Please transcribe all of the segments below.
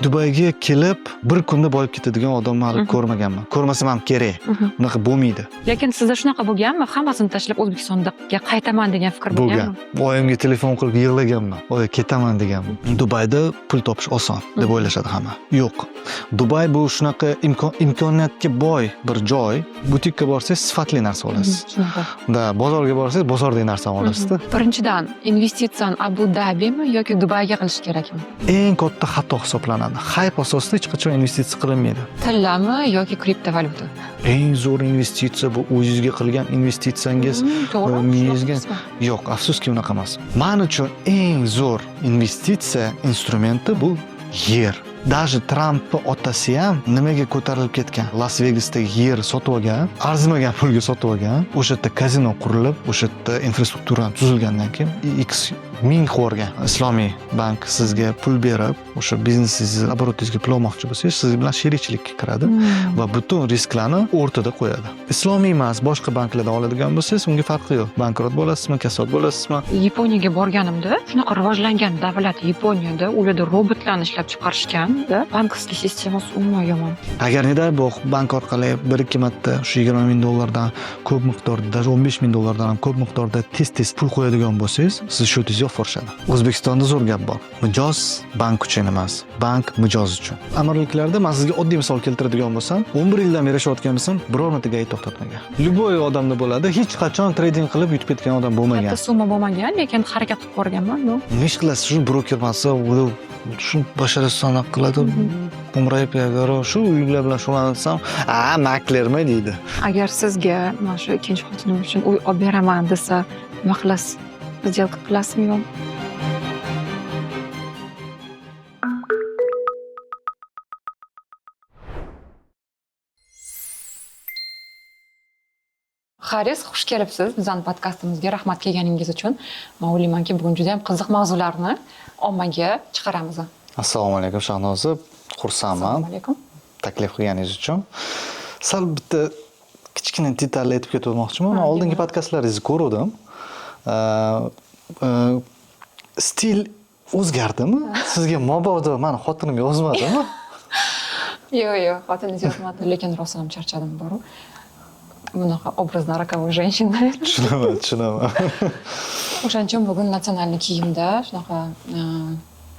Dubayga kelib bir kunda boyib ketadigan odamni hali ko'rmaganman. Ko'rmasam ham kerak. Unaqa bo'lmaydi. Lekin sizda shunaqa bo'lganmi? Hammasini tashlab O'zbekistonga qaytaman degan fikr Bo'lgan. bo'lganmi? Oyimga telefon qilib yig'laganman. Oy, ketaman deganman. Dubayda pul topish oson deb o'ylashadi hamma. Yo'q. Dubay bu shunaqa imkoniyatga boy bir joy. Butikka borsangiz sifatli narsa olasiz. Shunaqa. Da, bozorga borsangiz bozordagi narsani olasizda. Birinchidan, investitsiyani Abu Dabimi yoki Dubayga qilish kerakmi? Eng katta xato hisoblanadi. Hype asosida hech qachon investitsiya qilinmaydi. Tillami yoki kriptovalyuta? Eng zo'r investitsiya bu o'zingizga qilgan investitsiyangiz. To'g'ri. Miyangizga yo'q, afsuski unaqa emas. Men uchun eng zo'r investitsiya instrumenti bu yer. Даже Trampning otasi ham nimaga ko'tarilib ketgan? Las Vegasdagi yer sotib olgan, arzimagan pulga sotib olgan. O'sha yerda kazino qurilib, o'sha yerda infrastruktura tuzilgandan keyin X ming qo'rgan. Islomiy bank sizga pul berib, o'sha biznesingizni оборотingizga pul olmoqchi bo'lsangiz, siz bilan sherikchilikka kiradi va butun risklarni o'rtada qo'yadi. Islomiy emas, boshqa banklardan oladigan bo'lsangiz, unga farqi yo'q. Bankrot bo'lasizmi, kasod bo'lasizmi? Yaponiyaga borganimda, shunaqa rivojlangan davlat Yaponiyada ularda robotlarni ishlab chiqarishgan. Bankovskiy sistemasi umuman yomon. Agar ne dar bu bank orqali 1-2 marta shu 20 ming dollardan ko'p miqdorda, даже 15 ming dollardan ham ko'p miqdorda tez pul qo'yadigan bo'lsangiz, siz shu tez yo'qforishadi. O'zbekistonda zo'r gap bor. Mijoz bank uchun emas, bank mijoz uchun. Amirliklarda men sizga oddiy misol keltiradigan bo'lsam, 11 yildan beri yashayotgan bo'lsam, biror marta g'ayt to'xtatmagan. Любой odamda bo'ladi, hech qachon trading qilib yutib ketgan odam bo'lmagan. Katta summa bo'lmagan, lekin harakat qilib ko'rganman. Nima ish qilasiz? Shu broker masa, shu bashara sanoq qiladi. Umrayib yagaro shu uylar bilan shug'ullansam, maklermi deydi. Agar sizga mana shu ikkinchi xotinim uchun uy olib beraman desa, nima qilasiz? Сделка qilasizmi yo'q? Haris, xush kelibsiz bizning podkastimizga. Rahmat kelganingiz uchun. Men o'ylaymanki, bugun juda ham qiziq mavzularni ommaga chiqaramiz. Assalomu alaykum Shahnoza. Xursandman. Assalomu alaykum. Taklif qilganingiz uchun. Sal bitta kichkina detalni aytib ketib o'tmoqchiman. Men oldingi podkastlaringizni ko'rdim. Stil o'zgardimi? Sizga mabodo meni xotinim yozmadimi? Yo'q, xotiningiz yozmadi, lekin rostdan ham charchadim boru. Bunaqa obrazna rokovой женщина. Tushunaman. O'shaning uchun bugun natsionalniy kiyimda shunaqa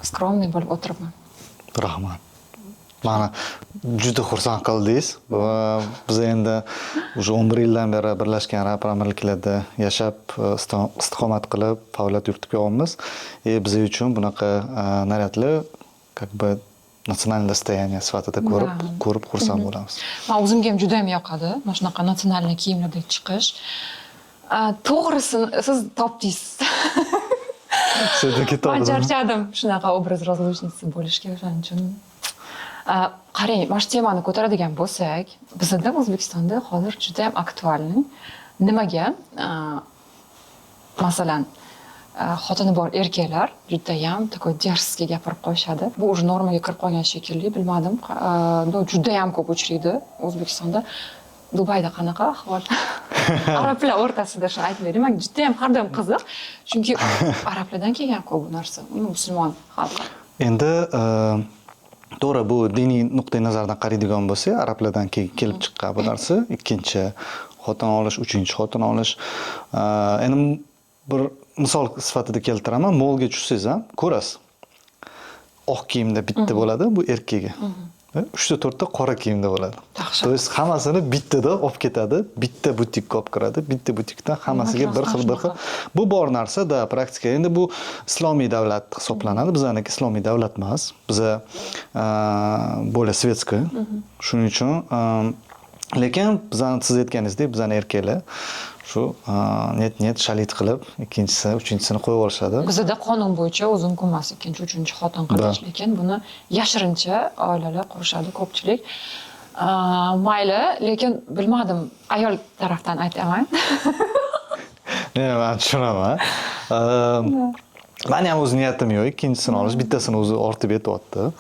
skromniy bo'lib o'tiribman. Rahmat. Meni juda xursand qildingiz. Biz endi o'sha 11 yildan beri Birlashgan Arab Amirliklarida yashab, istiqomat qilib, faoliyat yuritib kelamiz. Biz uchun bunaqa naryadlar как бы natsional dostoyaniya sifatida ko'rib xursand bo'lamiz. Men o'zimga ham juda ham yoqadi. Mana shunaqa natsionalniy kiyimlarda chiqish. To'g'risini siz topdingiz. Sizniki to'g'ri. Men charchadim shunaqa obraz разлучницы bo'lishga, o'shaning uchun. Qarang, mana shu temani ko'taradigan bo'lsak, bizda O'zbekistonda hozir juda ham aktualni. Nimaga? Masalan, xotini bor erkaklar juda ham такой дерзкий gapirib qo'yishadi. Bu уже normaga kirib qolgan shekilli, bilmadim. Juda ham ko'p uchraydi O'zbekistonda. Dubayda qanaqa ahvol? Arablar o'rtasida shuni aytib bering. Menga juda ham har doim qiziq. Chunki arablardan kelgan-ku bu narsa. Musulmon xalq. Endi to'g'ri, bu diniy nuqtai nazardan qaraydigan bo'lsak, arablardan kelib chiqqan bu narsa. Ikkinchi xotin olish, uchinchi xotin olish. Endi bir misol sifatida keltiraman. Molga tushsangiz ham ko'rasiz. Oq kiyimda bitta bo'ladi, bu erkagi. 3-4 ta qora kiyimda bo'ladi. To есть hammasini bittada olib ketadi, bitta butikka olib kiradi, bitta butikdan hammasiga bir xil. Bu bor narsa-da praktika. Endi bu islomiy davlat hisoblanadi. Bizaniki islomiy davlat emas. Biza более светская. Shuning uchun lekin bizani siz aytganingizdek, bizani erkaklar shu net shalit qilib, ikkinchisi, uchinchisini qo'yib olishadi. Bizda qonun bo'yicha o'zi mumkin emas ikkinchi, uchinchi xotin qilish, lekin buni yashirincha oilalar qurishadi ko'pchilik. Mayli, lekin bilmadim, ayol tarafdan aytaman. Men tushunaman. Men ham o'z niyatim yo'q, ikkinchisini olish, bittasini o'zi ortib yetyapti.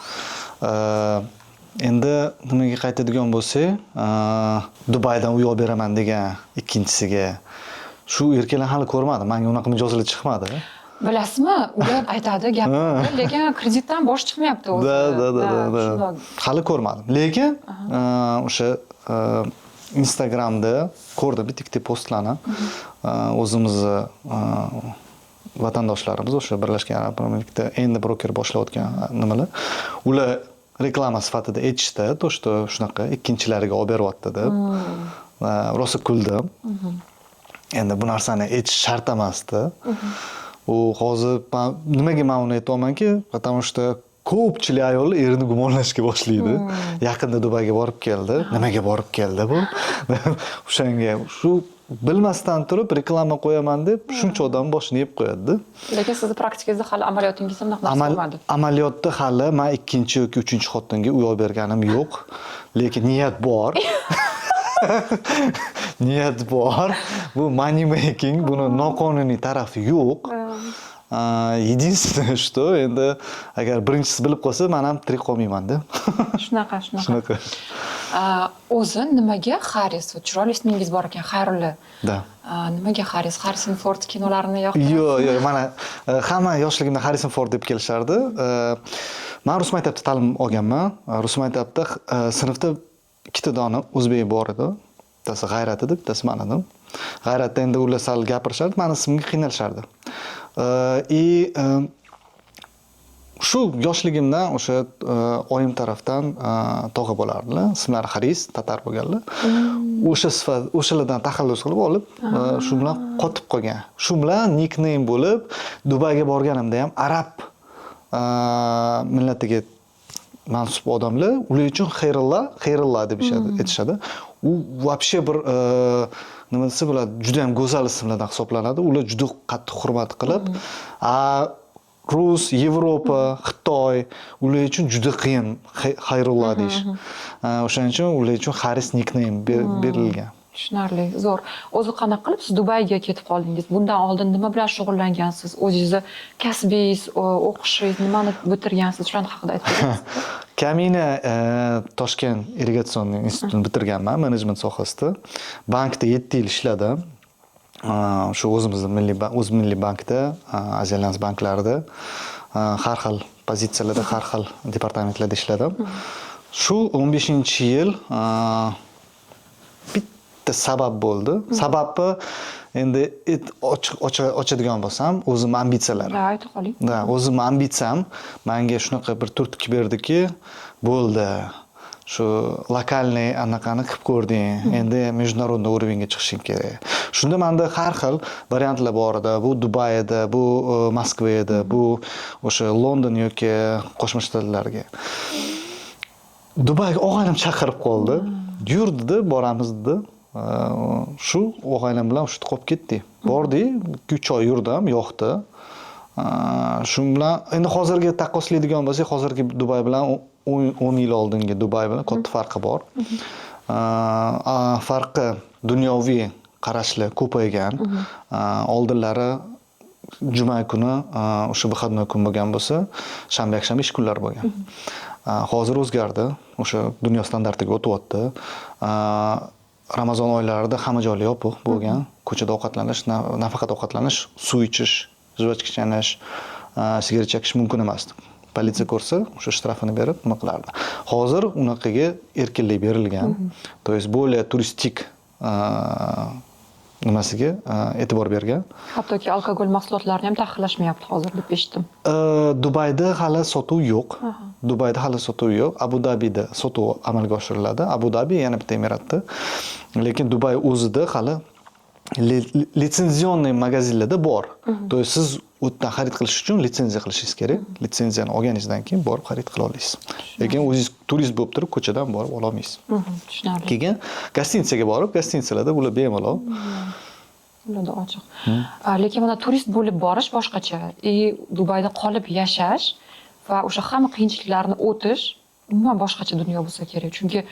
Endi nimaga qaytadigan bo'lsak, Dubaydan uy olib beraman degan ikkinchisiga shu erkaklar hali ko'rmadim. Menga unaqa mijozlar chiqmadi. Bilasizmi, ular aytadi gapiradi, lekin kreditdan bosh chiqmayapti o'zi. Da. Shundoq. Hali ko'rmadim. Lekin o'sha Instagramda ko'rdim bitta postlarni. O'zimizni vatandoshlarimiz o'sha Birlashgan Arab Amirlikda endi broker boshlayotgan nimalar. Ular reklama sifatida aytishdi, to что shunaqa ikkinchilariga olib beryapti deb. Rosa kuldim. Endi bu narsani aytish shart emasdi. U hozir nimaga men uni aytyapmanki, потому что ko'pchilik ayollar erini gumonlashga boshlaydi. Yaqinda Dubayga borib keldi. Nimaga borib keldi bu? O'shanga shu bilmasdan turib reklama qo'yaman deb shuncha odam boshini yeb qo'yadi. Lekin sizni praktikangizda hali amaliyotingiz ham narsa bo'lmadi. Amaliyotda hali men ikkinchi yoki uchinchi xotinga uy olib berganim yo'q. Lekin niyat bor. Niyat bor. Bu money making, buni noqonuniy tarafi yo'q. Единственное, что endi agar birinchisi bilib qolsa, men ham tirik qolmayman-da. Shunaqa. O'zi nimaga Haris, chiroyli ismingiz bor ekan, Xayrulla. Da. Nimaga Haris? Harrison Ford kinolarini yoqtirasiz? Yo'q, mana hamma yoshligimda Harrison Ford deb kelishardi. Men rus maktabida ta'lim olganman. Rus maktabida sinfda ikkita dona o'zbek bor edi. Bittasi G'ayrat edi, bittasi men edim. G'ayratda endi ular sal gapirishardi, meni ismimga qiynalishardi. Shu yoshligimdan o'sha oyim tarafdan tog'a bo'lardilar. Ismlari Haris, tatar bo'lganlar. O'shalardan taxallus qilib olib, shu bilan qotib qolgan. Shu bilan nickname bo'lib, Dubayga borganimda ham arab millatiga mansub odamlar ular uchun Xayrullo deb aytishadi. U вообще bir nima desa bo'ladi, juda ham go'zal ismlardan hisoblanadi. Ular juda qattiq hurmat qilib, Rus, Yevropa, Xitoy ular uchun juda qiyin Xayrullo deyish. O'shaning uchun ular uchun Haris nickname berilgan. Tushunarli, zo'r. O'zi qanaqa qilib siz Dubayga ketib qoldingiz? Bundan oldin nima bilan shug'ullangansiz? O'zingizni kasbingiz, o'qishingiz, nimani bitirgansiz? Shularni haqida aytib berasiz? Kamina Toshkent irrigatsion institutini bitirganman, menejment sohasida. Bankda 7 yil ishladim. Shu o'zimizning milliy bankda, Aziyalans banklarida har xil pozitsiyalarda, har xil departamentlarda ishladim. Shu 15-yil bitta sabab bo'ldi. Sababi endi ochadigan bo'lsam, o'zim ambitsiyalarim. Da, aytib qoling. Da, o'zim ambitsiyam menga shunaqa bir turtki berdiki, bo'ldi. Shu lokalniy anaqani qilib ko'rding, endi международный уровеньga chiqishing kerak. Shunda menda har xil variantlar bor edi. Bu Dubayda, bu Moskvada, bu o'sha London yoki Qo'shma Shtatlarga. Dubayga o'g'aynim chaqirib qoldi. Yurdi, boramiz dedi. Shu o'g'aynim bilan shu qolib ketdik. Bordik, 3 oy yurdim, yo'qdi. Shu bilan endi hozirga taqqoslaydigan bo'lsak, hozirgi Dubay bilan 10 yil oldingi Dubay bilan katta farqi bor. Farqi dunyoviy qarashlar ko'paygan. Oldinlari juma kuni o'sha выходной kun bo'lgan bo'lsa, shanba yakshanba ish kunlari bo'lgan. Hozir o'zgardi. O'sha dunyo standartiga o'tyapti. Ramazon oylarida hamma joylar yopiq bo'lgan. Ko'chada ovqatlanish, nafaqat ovqatlanish, suv ichish, jvachka chanash, sigaret chekish mumkin emas. Politsiya ko'rsa, o'sha shtrafini berib, nima qilardi. Hozir unaqaga erkinlik berilgan. То есть более turistik nimasiga e'tibor bergan. Hattoki alkogol mahsulotlarini ham taqiqlashmayapti hozir deb eshitdim. Dubayda hali sotuv yo'q. Dubayda hali sotuv yo'q. Abu Dabida sotuv amalga oshiriladi. Abu Dabi yana bitta emiratda. Lekin Dubay o'zida hali litsenzionni magazinlarda bor. То есть siz o'tdan xarid qilish uchun litsenziya qilishingiz kerak. Litsenziyani olganingizdan keyin borib xarid qila olasiz. Lekin o'zingiz turist bo'lib turib ko'chadan borib ola olmaysiz. Tushunarli. Keyin gostinitsaga borib, gostinitsalarda bular bemalol. Ularda ochiq. Lekin mana turist bo'lib borish boshqacha. Dubayda qolib yashash va o'sha hamma qiyinchiliklarni o'tish umuman boshqacha dunyo bo'lsa kerak. Chunki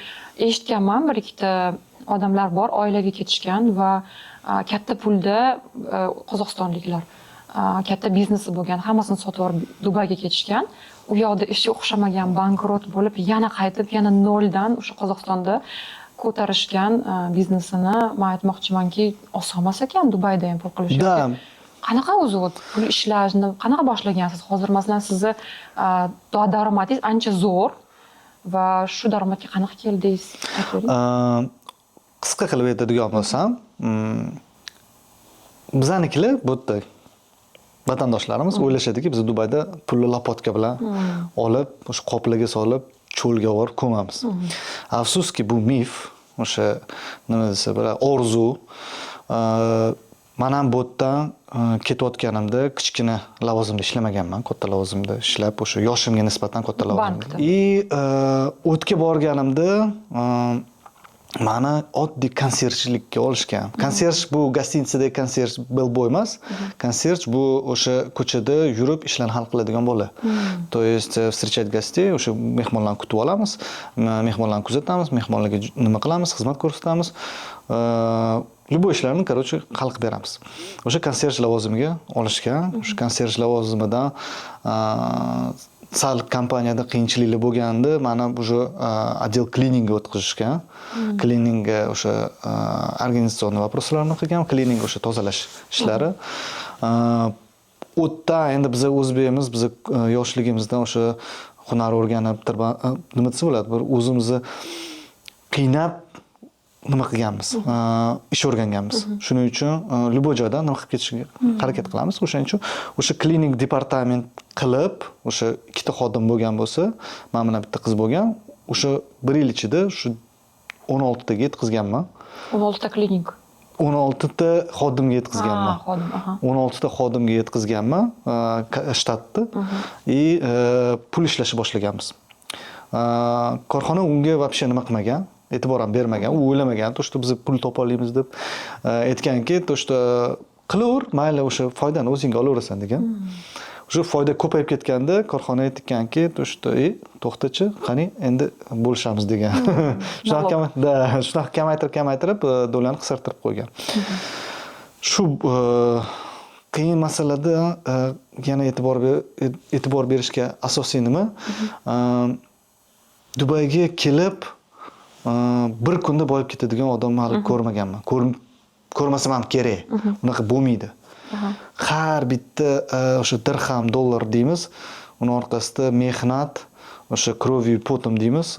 eshitganman, bir ikkita odamlar bor, oilaga ketishgan va katta pulda qozog'istonliklar katta biznesi bo'lgan, hammasini sotib olib Dubayga ketishgan. U yoqda ishi o'xshamagan, bankrot bo'lib, yana qaytib, yana noldan o'sha Qozog'istonda ko'tarishgan biznesini men aytmoqchimanki, oson emas ekan Dubayda ham pul qilish. Da, Qanaqa o'zi pul ishlashni qanaqa boshlagansiz? Hozir masalan sizni daromadingiz ancha zo'r va shu daromadga qanaqa keldingiz? Qisqa qilib aytadigan bo'lsam, bizanikilar bu yerda vatandoshlarimiz o'ylashadiki, biz Dubayda pulni lapotka bilan olib, o'sha qoplarga solib, cho'lga borib ko'mamiz. Afsuski bu mif, o'sha nima desa bo'lar, orzu. Men ham bu yerdan ketayotganimda kichkina lavozimda ishlamaganman, katta lavozimda ishlab, o'sha yoshimga nisbatan katta lavozimda. O'tga borganimda mani oddiy konserjchilikka olishgan. Konserj bu gostinitsidagi konserj bellboy emas. Konserj bu o'sha ko'chada yurib ishlarni hal qiladigan bola. То есть встречать gostей, o'sha mehmonlarni kutib olamiz, mehmonlarni kuzatamiz, mehmonlarga nima qilamiz, xizmat ko'rsatamiz. Любой ishlarni, короче, hal qilib beramiz. O'sha konserj lavozimiga olishgan. O'sha konserj lavozimidan sal kompaniyada qiyinchiliklar bo'lganda, meni уже отдел клининга o'tkazishgan. Klininga o'sha organizatsioniy vопросlarni qilgan, klining o'sha tozalash ishlari. O'tda endi biz o'zbekmiz, biz yoshligimizdan o'sha hunar o'rganib, nima desa bo'ladi, bir o'zimizni qiynab nima qilganmiz, ish o'rganganmiz. Shuning uchun любой joydan nima qilib ketishga harakat qilamiz. O'shaning uchun o'sha klinik departament qilib, o'sha ikkita xodim bo'lgan bo'lsa, men bilan bitta qiz bo'lgan, o'sha 1 yil ichida shu 16 taga yetkazganman. 16 ta klinik. 16 ta xodimga yetkazganman. Xodim, 16 ta xodimga yetkazganman shtatni. Pul ishlashni boshlaganmiz. Korxona unga вообще nima qilmagan, e'tibor ham bermagan, u o'ylamagan, to что biz pul topa olamiz deb aytganki, to что qilaver, mayli o'sha foydani o'zingga olaverasan degan. O'sha foyda ko'payib ketganda korxona aytganki, to что to'xtachi, qani endi bo'lishamiz degan. Shunaqa kamaytirib, dollarni qisqartirib qo'ygan. Shu qiyin masalada yana e'tibor berishga asosiy nima? Dubayga kelib bir kunda boyib ketadigan odamni hali ko'rmaganman. Ko'rmasam ham kerak. Unaqa bo'lmaydi. Har bitta o'sha dirham, dollar deymiz, uni orqasida mehnat, o'sha krovью potom deymiz,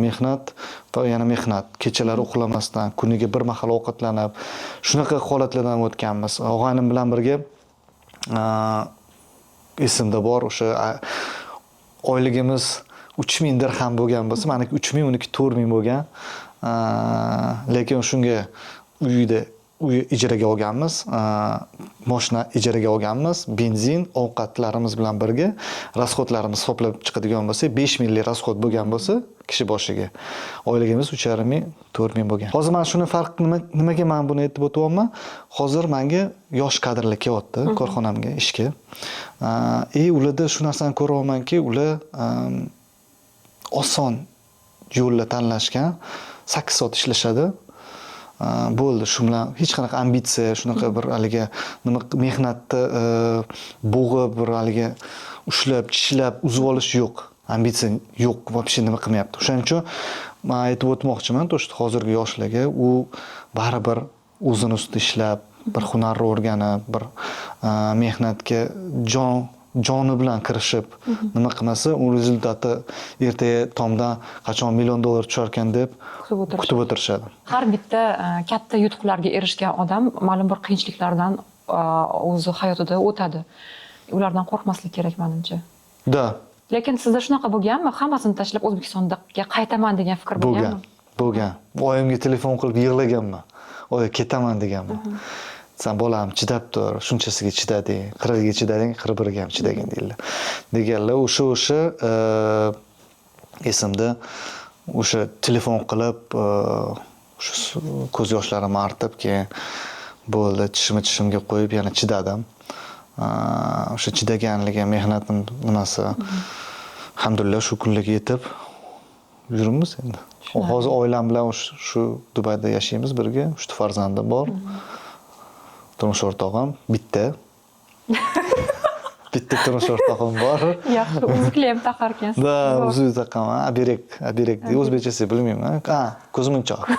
mehnat va yana mehnat. Kechalari uxlamasdan, kuniga bir mahal ovqatlanib, shunaqa holatlardan o'tganmiz. Og'aynim bilan birga esimda bor, o'sha oyligimiz 3000 dirham bo'lgan bo'lsa, meniki 3000, uniki 4000 bo'lgan. Lekin shunga uy ijaraga olganmiz, mashina ijaraga olganmiz, benzin, ovqatlarimiz bilan birga rasxodlarimiz hisoblab chiqadigan bo'lsa, 5000 lik rasxod bo'lgan bo'lsa, kishi boshiga oyligimiz 3500, 4000 bo'lgan. Hozir men shuni farq nimaga men buni aytib o'tyapman? Hozir menga yosh kadrlar kelyapti korxonamga ishga. Ularda shu narsani ko'ryapmanki, ular oson yo'lni tanlashgan, 8 soat ishlashadi. Bo'ldi, shu bilan hech qanaqa ambitsiya, shunaqa bir haliga nima mehnatni bo'g'ib, bir haliga ushlab, tishlab, uzib olish yo'q. Ambitsiya yo'q, вообще nima qilmayapti. O'shaning uchun men aytib o'tmoqchiman, to что hozirgi yoshlarga u baribir o'zini ustida ishlab, bir hunarni o'rganib, bir mehnatga joni bilan kirishib, nima qilmasa, u rezultati ertaga tomdan qachon $1 million tushar ekan deb kutib o'tirishadi. Har bitta katta yutuqlarga erishgan odam ma'lum bir qiyinchiliklardan o'zi hayotida o'tadi. Ulardan qo'rqmaslik kerak menimcha. Da. Lekin sizda shunaqa bo'lganmi? Hammasini tashlab O'zbekistonga qaytaman degan fikr bo'lganmi? Bo'lgan. Oyimga telefon qilib yig'laganman. Oy, ketaman deganman. Sen bolam chidab tur, shunchasiga chidading, 40 ga chidading, 41 ga ham chidagin deydilar. Deganlar o'sha esimda o'sha telefon qilib, o'sha ko'z yoshlarimni artib, keyin bo'ldi, tishimga qo'yib yana chidadim. O'sha chidaganligi, mehnatim nimasi, alhamdulillah shu kunlarga yetib yuribmiz endi. Hozir oilam bilan shu Dubayda yashaymiz birga, 3 farzandim bor. Turmush o'rtog'im bitta. Bitta turmush o'rtog'im bor. Yaxshi, uzukli ham taqarkansiz. Da, uzuk taqaman. Aberek deydi. O'zbekchasi bilmayman. Ko'zmunchoq.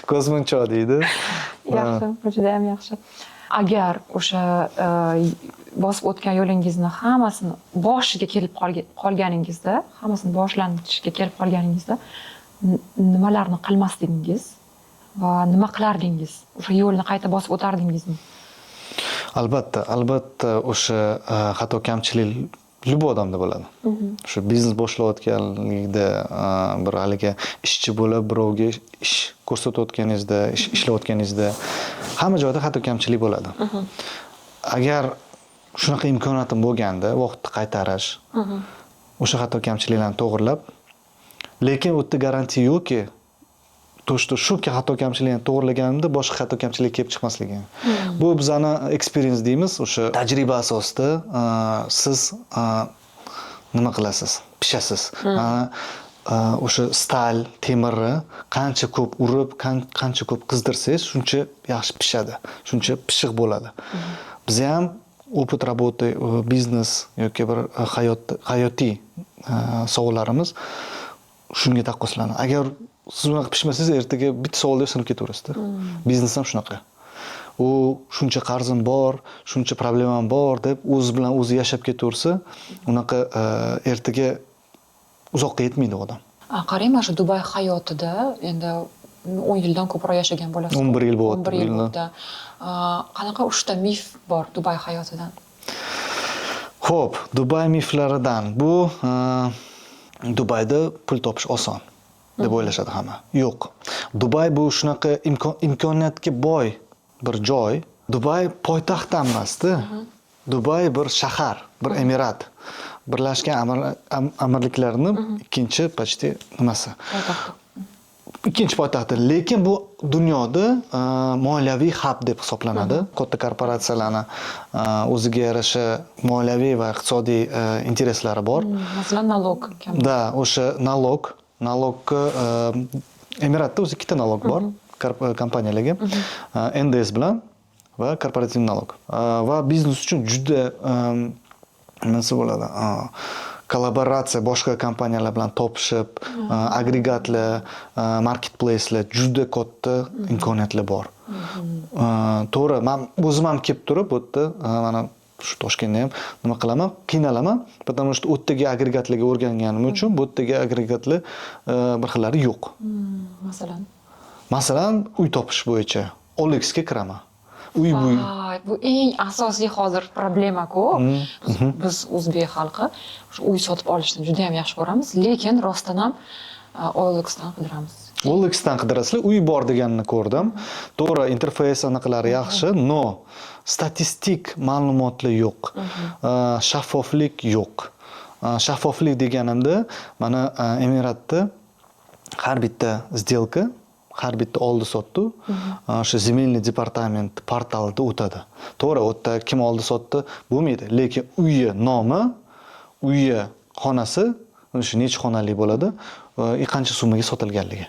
Ko'zmunchoq deydi. Yaxshi, juda ham yaxshi. agar o'sha bosib o'tgan yo'lingizni hammasini boshiga kelib qolganingizda, hammasini boshlanishiga kelib qolganingizda nimalarni qilmasdingiz va nima qilardingiz? O'sha yo'lni qayta bosib o'tardingizmi? Albatta o'sha xato kamchilik любой odamda bo'ladi. O'sha biznes boshlayotganligida bir haligi ishchi bo'lib birovga ish ko'rsatayotganingizda, ishlayotganingizda hamma joyda xato kamchilik bo'ladi. Agar shunaqa imkoniyatim bo'lganda vaqtni qaytarish, o'sha xato kamchiliklarni to'g'rilab, lekin u yerda garantiya yo'qki, shu xato kamchilikni to'g'rilaganimda boshqa xato kamchilik kelib chiqmasligi. Bu bizani experience deymiz, o'sha tajriba asosida siz nima qilasiz? Pishasiz. O'sha stal, temirni qancha ko'p urib, qancha ko'p qizdirsangiz, shuncha yaxshi pishadi, shuncha pishiq bo'ladi. Biz ham opit работы, biznes yoki bir hayotiy savollarimiz shunga taqqoslanadi. Agar siz unaqa pishmasangiz, ertaga bitta savolda sinib ketaverasiz-da. Biznes ham shunaqa. U shuncha qarzim bor, shuncha problemam bor deb o'zi bilan o'zi yashab ketaversa, unaqa ertaga uzoqqa yetmaydi odam. Qarang, mana shu Dubay hayotida endi 10 yildan ko'proq yashagan bo'lasiz. 11 yil bo'ldi. 11 yil bo'ldi. Qanaqa 3 ta mif bor Dubay hayotidan? Xo'p, Dubay miflaridan bu Dubayda pul topish oson deb o'ylashadi hamma. Yo'q. Dubay bu shunaqa imkoniyatga boy bir joy. Dubay poytaxt emas-da. Dubay bir shahar, bir emirat. Birlashgan Amirliklarning ikkinchi почти nimasi? Ikkinchi poytaxti. Lekin bu dunyoda moliyaviy hub deb hisoblanadi. Katta korporatsiyalarning o'ziga yarasha moliyaviy va iqtisodiy intereslari bor. Masalan, nalog. Da, o'sha nalogga Emiratda o'zi ikkita nalog bor kompaniyalarga. NDS bilan va korporativ nalog. Va biznes uchun juda nimasi bo'ladi? Kollaboratsiya boshqa kompaniyalar bilan topishib, agregatlar, marketplacelar juda katta imkoniyatlar bor. To'g'ri, men o'zim ham kelib turib, bu yerda mana shu Toshkentda ham nima qilaman? Qiynalaman, потому что u yerdagi agregatlarga o'rganganim uchun bu yerdagi agregatlar bir xillari yo'q. Masalan, uy topish bo'yicha OLX ga kiraman. Bu eng asosiy hozir problema-ku. Biz o'zbek xalqi uy sotib olishni juda ham yaxshi ko'ramiz, lekin rostdan ham OLX-dan qidiramiz. OLX-dan qidirasizlar, uy bor deganini ko'rdim. To'g'ri, interfeys anaqalari yaxshi, no statistik ma'lumotlar yo'q. Shaffoflik yo'q. Shaffoflik deganimda, mana Emiratda har bitta сделка, har bitta oldi sotdi o'sha земельный departament portalida o'tadi. To'g'ri, u yerda kim oldi sotdi bo'lmaydi, lekin uyi nomi, uyi xonasi, o'sha necha xonali bo'ladi, qancha summaga sotilganligi.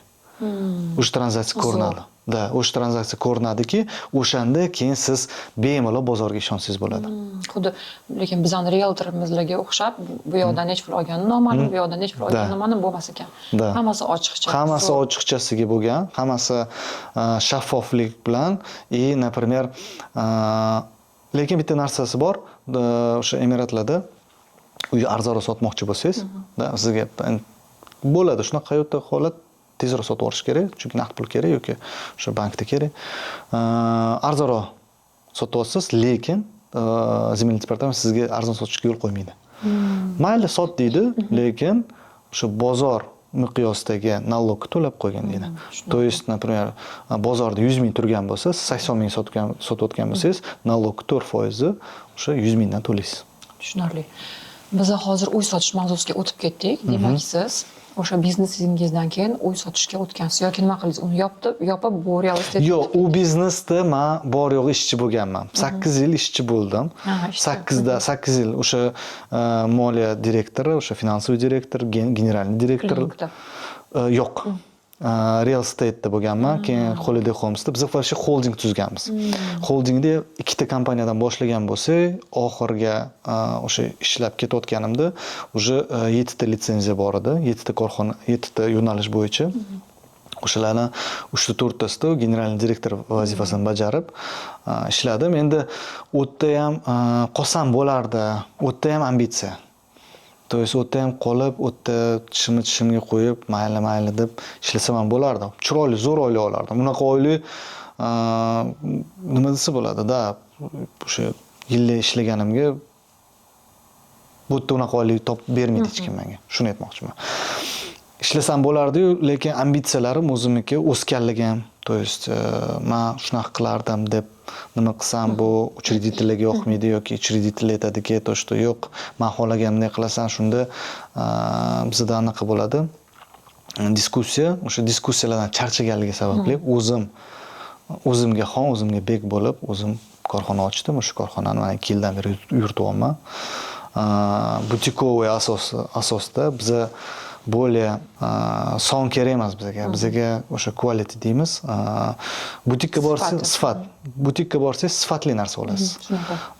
O'sha tranzaksiya ko'rinadi. Da, o'sha tranzaksiya ko'rinadiki, o'shanda keyin siz bemalol bozorga ishonsangiz bo'ladi. Xuddi lekin bizning realtorimizlarga o'xshab, bu yoqdan necha pul olgani noma'lum, bu yoqdan necha pul olgani noma'lum bo'lmas ekan. Hammasi ochiqcha. Hammasi ochiqchasiga bo'lgan, hammasi shaffoflik bilan, например, lekin bitta narsasi bor, o'sha Emiratlarda uy arzonroq sotmoqchi bo'lsangiz, sizga bo'ladi shunaqa hayotda holat, tezroq sotib olish kerak, chunki naqd pul kerak yoki o'sha bankda kerak. Arzonroq sotib olsangiz, lekin земельный departament sizga arzon sotishga yo'l qo'ymaydi. Mayli sot deydi, lekin o'sha bozor miqyosidagi nalogni to'lab qo'ygan deydi. То есть, например, bozorda 100 ming turgan bo'lsa, 80 ming sotayotgan bo'lsangiz, nalog 4% o'sha 100 mingdan to'laysiz. Tushunarli. Biz hozir uy sotish mavzusiga o'tib ketdik. Demak, siz o'sha biznesingizdan keyin uy sotishga o'tgansiz yoki nima qildingiz? Uni yopib bu real estate. Yo'q, u biznesda men bor yo'q ishchi bo'lganman. 8 yil ishchi bo'ldim. 8 yil o'sha moliya direktori, o'sha finansoviy direktor, generalniy direktor. Yo'q. Real estate'da bo'lganman, keyin Holiday Homes'da biz вообще holding tuzganmiz. Holdingda ikkita kompaniyadan boshlagan bo'lsak, oxirga o'sha ishlab ketayotganimda уже 7 ta litsenziya bor edi, 7 ta korxona, 7 ta yo'nalish bo'yicha O'shalarni 3-4 tasida generalniy direktor vazifasini bajarib ishladim. Endi u yerda ham qolsam bo'lardi. U yerda ham ambitsiya. То есть u yerda ham qolib, u yerda tishimga qo'yib, mayli deb ishlasam ham bo'lardi. Chiroyli, zo'r oila olardim. Unaqa oila nima desa bo'ladi-da, o'sha yillar ishlaganimga bu yerda unaqa oila topib bermaydi hech kim menga. Shuni aytmoqchiman. Ishlasam bo'lardi-yu, lekin ambitsiyalarim o'zimniki o'sganligim. То есть men shunaqa qilardim deb nima qilsam bu uchreditellarga yoqmaydi yoki uchreditellar aytadiki, то что yo'q, men xohlaganimdek qilasan, shunda bizda anaqa bo'ladi. Diskussiya, o'sha diskussiyalardan charchaganligi sababli o'zimga xon, o'zimga bek bo'lib, o'zim korxona ochdim. O'sha korxonani mana 2 yildan beri yurityapman. Butikovый asosda biza более son kerak emas bizga. Bizga o'sha quality deymiz. Butikka borsangiz sifat. Butikka borsangiz sifatli narsa olasiz.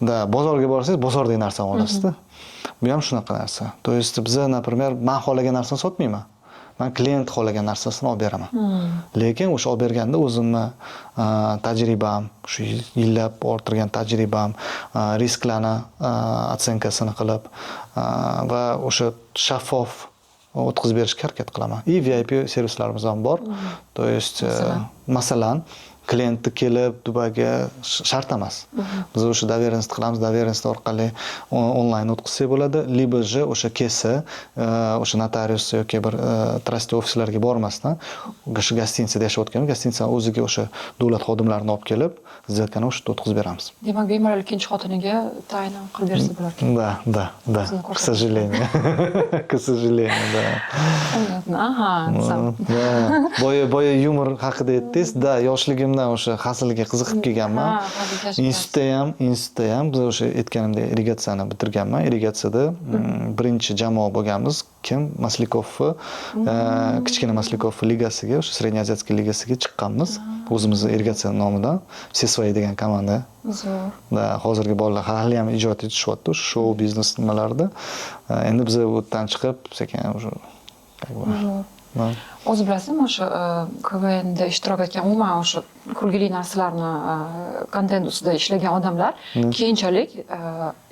Da, bozorga borsangiz bozordagi narsani olasizda. Bu ham shunaqa narsa. То есть biza, например, men xohlagan narsani sotmayman. Men klient xohlagan narsasini olib beraman. Lekin o'sha olib berganda o'zimni tajribam, shu yillab orttirgan tajribam, risklarni otsenkasini qilib va o'sha shaffof o'tkazib berishga harakat qilaman. И VIP servislarimiz ham bor. То есть masalan, klient kelib Dubayga shart emas. Biz o'sha доверенность qilamiz, доверенность orqali onlayn o'tkazsak bo'ladi, libo o'sha kelsa, o'sha notarius yoki bir trust ofislarga bormasdan, o'sha gostinitsada yashayotgan, gostinitsa o'ziga o'sha davlat xodimlarini olib kelib, сделканы o'sha o'tkazib beramiz. Demak, bemalol ikkinchi xotiniga tayin qilib bersa bo'lar ekan. Да. К сожалению. К сожалению, да. Aha, Boya yumor haqida aytdingiz. Da, yoshligimdan o'sha hasilga qiziqib kelganman. Institutda ham biz o'sha aytganimdek irrigatsiyani bitirganman. Irrigatsiyada birinchi jamoa bo'lganmiz. Kim? Maslikovni, kichkina Maslikov ligasiga, o'sha Srednyoaziyatskiy ligasiga chiqqanmiz. O'zimizning irrigatsiya nomidan. Все свои degan komanda. Zo'r. Da, hozirgi bolalar hali ham ijod etishyapti, shou biznes nimalarida. Endi biz bu yerdan chiqib, sekin o'sha o'zi bilasizmi, o'sha KVNda ishtirok etgan, umuman o'sha kulgili narsalarni kontent ustida ishlagan odamlar keyinchalik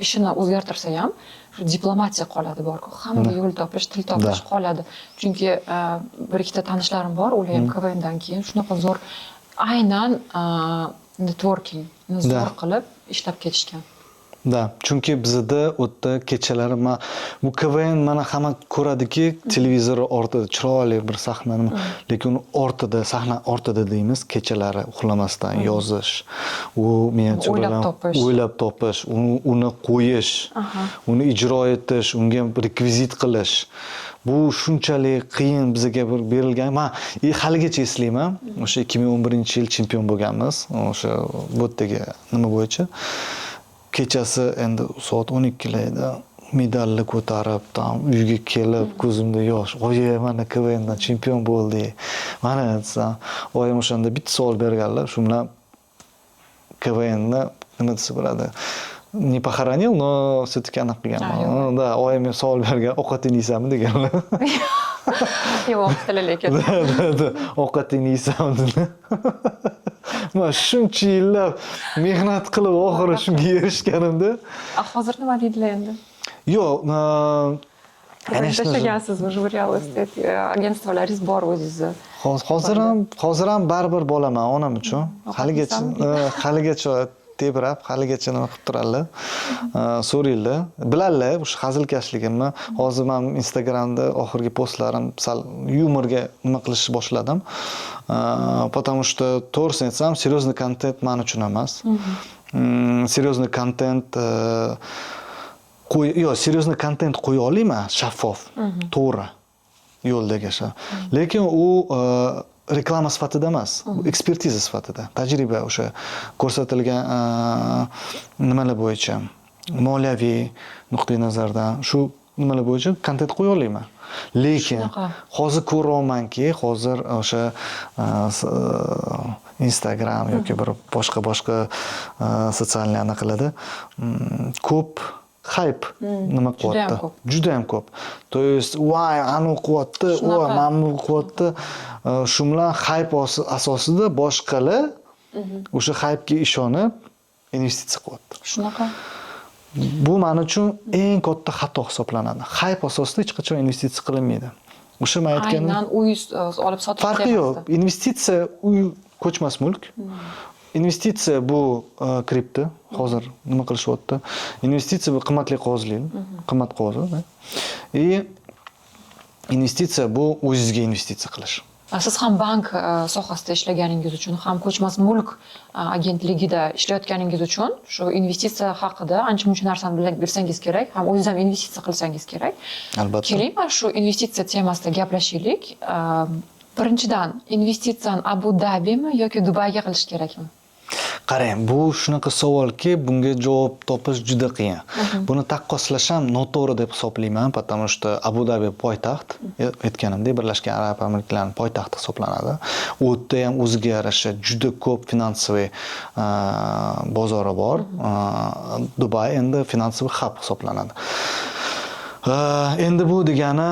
ishini o'zgartirsa ham shu diplomatiya qoladi bor-ku. Hamma yo'l topish, til topish qoladi. Chunki bir ikkita tanishlarim bor, ular ham KVNdan keyin shunaqa zo'r aynan networking zo'r qilib ishlab ketishgan. Da, chunki bizda o'tda kechalari bu KVN mana hamma ko'radiki, televizor ortida chiroyli bir sahna, lekin ortida, sahna ortida deymiz, kechalari uxlamasdan yozish, u menimcha o'ylab topish, uni qo'yish, uni ijro etish, unga rekvizit qilish. Bu shunchalik qiyin bizga berilgan. Men haligacha eslayman, o'sha 2011-yil chempion bo'lganmiz, o'sha bu yerdagi nima bo'yicha. Kechasi endi soat 12larda medalni ko'tarib, uyga kelib, ko'zimda yosh. Oyi, mana KVNdan chempion bo'ldik. Mana desam, oyim o'shanda bitta savol berganlar, shu bilan KVNni nima desa bo'ladi? Не похоронил, но все-таки anaqa qilganman. Da, oyim savol bergan, ovqatingni yeysanmi deganlar. Yo'q, vaqtida lekin. Da, ovqatingni yeysanmi dedi. Men shuncha yillab mehnat qilib oxiri shunga erishganimda. Hozir nima deydilar endi? Yo'q, конечно, tashlagansiz jurnal agentstolaringiz bor o'zingizni. Hozir ham baribir bo'laman onam uchun. Haligacha tebrab, haligacha nima qilib turadilar. So'raydilar. Biladilar, o'sha hazilkashligimni. Hozir men Instagramda oxirgi postlarim sal yumorga nima qilishni boshladim. Потому что to'g'risini aytsam, серьезный kontent men uchun emas. Серьезный kontent серьезный kontent qo'ya olaman, shaffof, to'g'ri yo'ldagi shu. Lekin u reklama sifatida emas, ekspertiza sifatida, tajriba o'sha ko'rsatilgan nimalar bo'yicha, moliyaviy nuqtai nazardan shu nimalar bo'yicha kontent qo'ya olaman. Lekin hozir ko'ryapmanki, hozir o'sha Instagram yoki bir boshqa sotsial anaqalarda ko'p Hype nima qilyapti? Juda ham ko'p. То есть, voy, anu qilyapti, voy, mana bu qilyapti. Shu bilan hype asosida boshqalar o'sha hype'ga ishonib investitsiya qilyapti. Shunaqa. Bu men uchun eng katta xato hisoblanadi. Hype asosida hech qachon investitsiya qilinmaydi. O'sha men aytganim. Aynan uy olib sotib farqi yo'q. Investitsiya uy ko'chmas mulk. Investitsiya bu kripto. Hozir nima qilishyapti? Investitsiya bu qimmatli qog'ozlar, qimmat qog'ozlar. Investitsiya bu o'zingizga investitsiya qilish. Siz ham bank sohasida ishlaganingiz uchun, ham ko'chmas mulk agentligida ishlayotganingiz uchun shu investitsiya haqida ancha-muncha narsani bilsangiz kerak, ham o'zingiz ham investitsiya qilsangiz kerak. Albatta. Keling, mana shu investitsiya temasida gaplashaylik. Birinchidan, investitsiyani Abu Dabimi yoki Dubayga qilish kerakmi? Qarang, bu shunaqa savolki, bunga javob topish juda qiyin. Buni taqqoslash ham noto'g'ri deb hisoblayman, потому что Abu Dhabi poytaxt, aytganimdek, Birlashgan Arab Amirliklarining poytaxti hisoblanadi. U yerda ham o'ziga yarasha juda ko'p finansiy bozori bor. Dubay endi finansiy hub hisoblanadi. Endi bu degani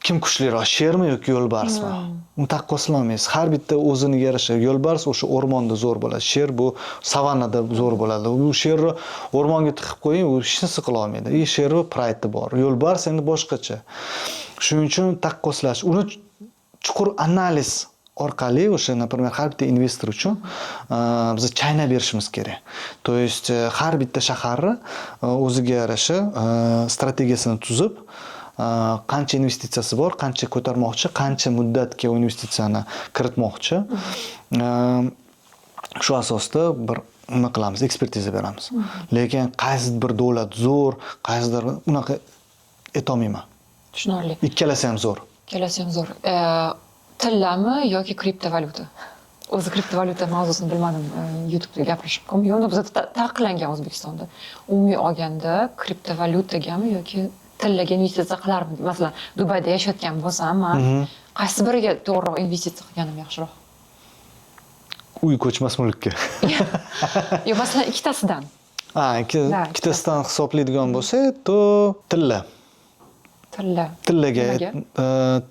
kim kuchliroq, shermi yoki yo'lbarsmi? Uni taqqoslamaysiz. Har bitta o'ziga yarasha. Yo'lbars o'sha o'rmonda zo'r bo'ladi. Sher bu savannada zo'r bo'ladi. U sherni o'rmonga tiqib qo'ying, u hech narsa qila olmaydi. Sherni pride bor. Yo'lbars endi boshqacha. Shuning uchun taqqoslash, uni chuqur analiz orqali o'sha, например, har bitta investor uchun biz chayna berishimiz kerak. То есть har bitta shaharni o'ziga yarasha strategiyasini tuzib, qancha investitsiyasi bor, qancha ko'tarmoqchi, qancha muddatga u investitsiyani kiritmoqchi. Shu asosda bir nima qilamiz, ekspertiza beramiz. Lekin qaysi bir davlat zo'r, qaysidir unaqa aytolmayman. Tushunarli. Ikkalasi ham zo'r. Ikkalasi ham zo'r. Tillami yoki kriptovalyuta? O'zi kriptovalyuta mavzusini bilmadim. YouTube'da gapirishib qoldim. Yo'q, bizda taqiqlangan O'zbekistonda. Umumiy olganda kriptovalyutagami yoki tillaga investitsiya qilardim. Masalan, Dubayda yashayotgan bo'lsam, men qaysi biriga to'g'riroq investitsiya qilganim yaxshiroq? Uy ko'chmas mulkka. Yo'q, masalan, ikkitasidan. Ikkitasidan hisoblaydigan bo'lsa, to tilla. Tillaga.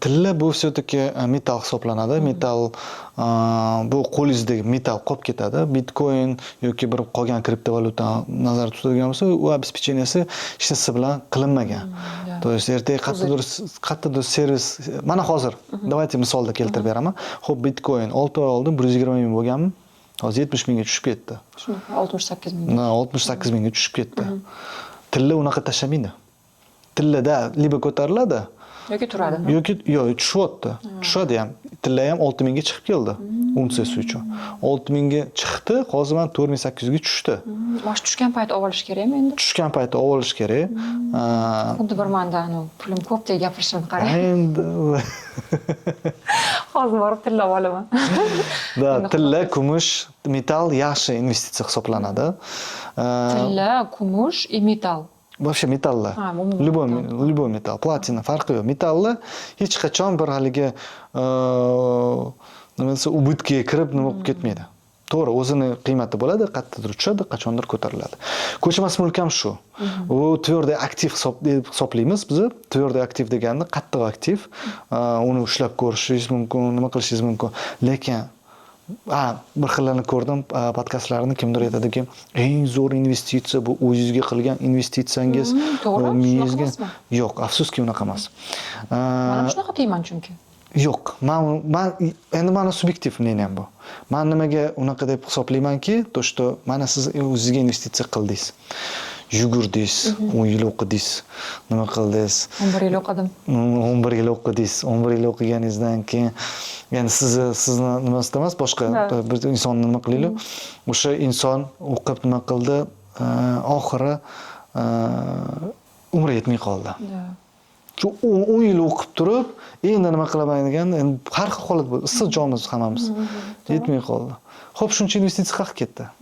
Tilla bu все-таки metal hisoblanadi. Metal bu qo'lingizdagi metal qolib ketadi. Bitcoin yoki bir qolgan kriptovalyuta nazarda tutadigan bo'lsa, u обеспеченияsi hech narsa bilan qilinmagan. То есть ertaga qayerdadir servis, mana hozir давайте misolda keltirib beraman. Xo'p, Bitcoin 6 oy oldin 120 ming bo'lganmi? Hozir 70 mingga tushib ketdi. 68 ming. 68 mingga tushib ketdi. Tilla unaqa tashlamaydi. Tillada liba ko'tariladi yoki turadi. Yo'q, tushyapti. Tushadi ham. Tilla ham 6 mingga chiqib keldi. Unsiyasi uchun. 6 mingga chiqdi, hozir ham 4800 ga tushdi. Mana tushgan payt olish kerakmi endi? Tushgan paytda olish kerak. Xuddi bir manda pulim ko'p deb gapirishim qarang. Endi hozir borib tilla olaman. Tilla, kumush, metal yaxshi investitsiya hisoblanadi. Tilla, kumush и metal. Вообще metallar. Любой metal, platina farqi yo'q. Metallar hech qachon bir haligi nima desa ubitga kirib nima bo'lib ketmaydi. To'g'ri, o'zini qiymati bo'ladi, qayerdadir tushadi, qachondir ko'tariladi. Ko'chmas mulk ham shu. U tвердый aktiv hisoblaymiz biz. Tвердый aktiv deganda qattiq aktiv. Uni ushlab ko'rishingiz mumkin, nima qilishingiz mumkin. Lekin bir xillarni ko'rdim, podkastlarni kimdir aytadiki, eng zo'r investitsiya bu o'zingizga qilgan investitsiyangiz, miyangizga. Yo'q, afsuski unaqa emas. Mana shunaqa deyman chunki. Yo'q, men endi meni subyektiv мнением bu. Men nimaga unaqa deb hisoblaymanki, to что mana siz o'zingizga investitsiya qildingiz. Yugurdingiz, 10 yil o'qidingiz, nima qildingiz? 11 yil o'qidim. 11 yil o'qidingiz. 11 yil o'qiganingizdan keyin, ya'ni sizni nimasi emas, boshqa bir insonni nima qilaylik? O'sha inson o'qib nima qildi, oxiri umri yetmay qoldi. Shu 10 yil o'qib turib, endi nima qilaman degan, endi har xil holat bo'ldi. Issiq jonimiz hammamiz yetmay qoldi. Xo'p, shuncha investitsiya qilib ketdi.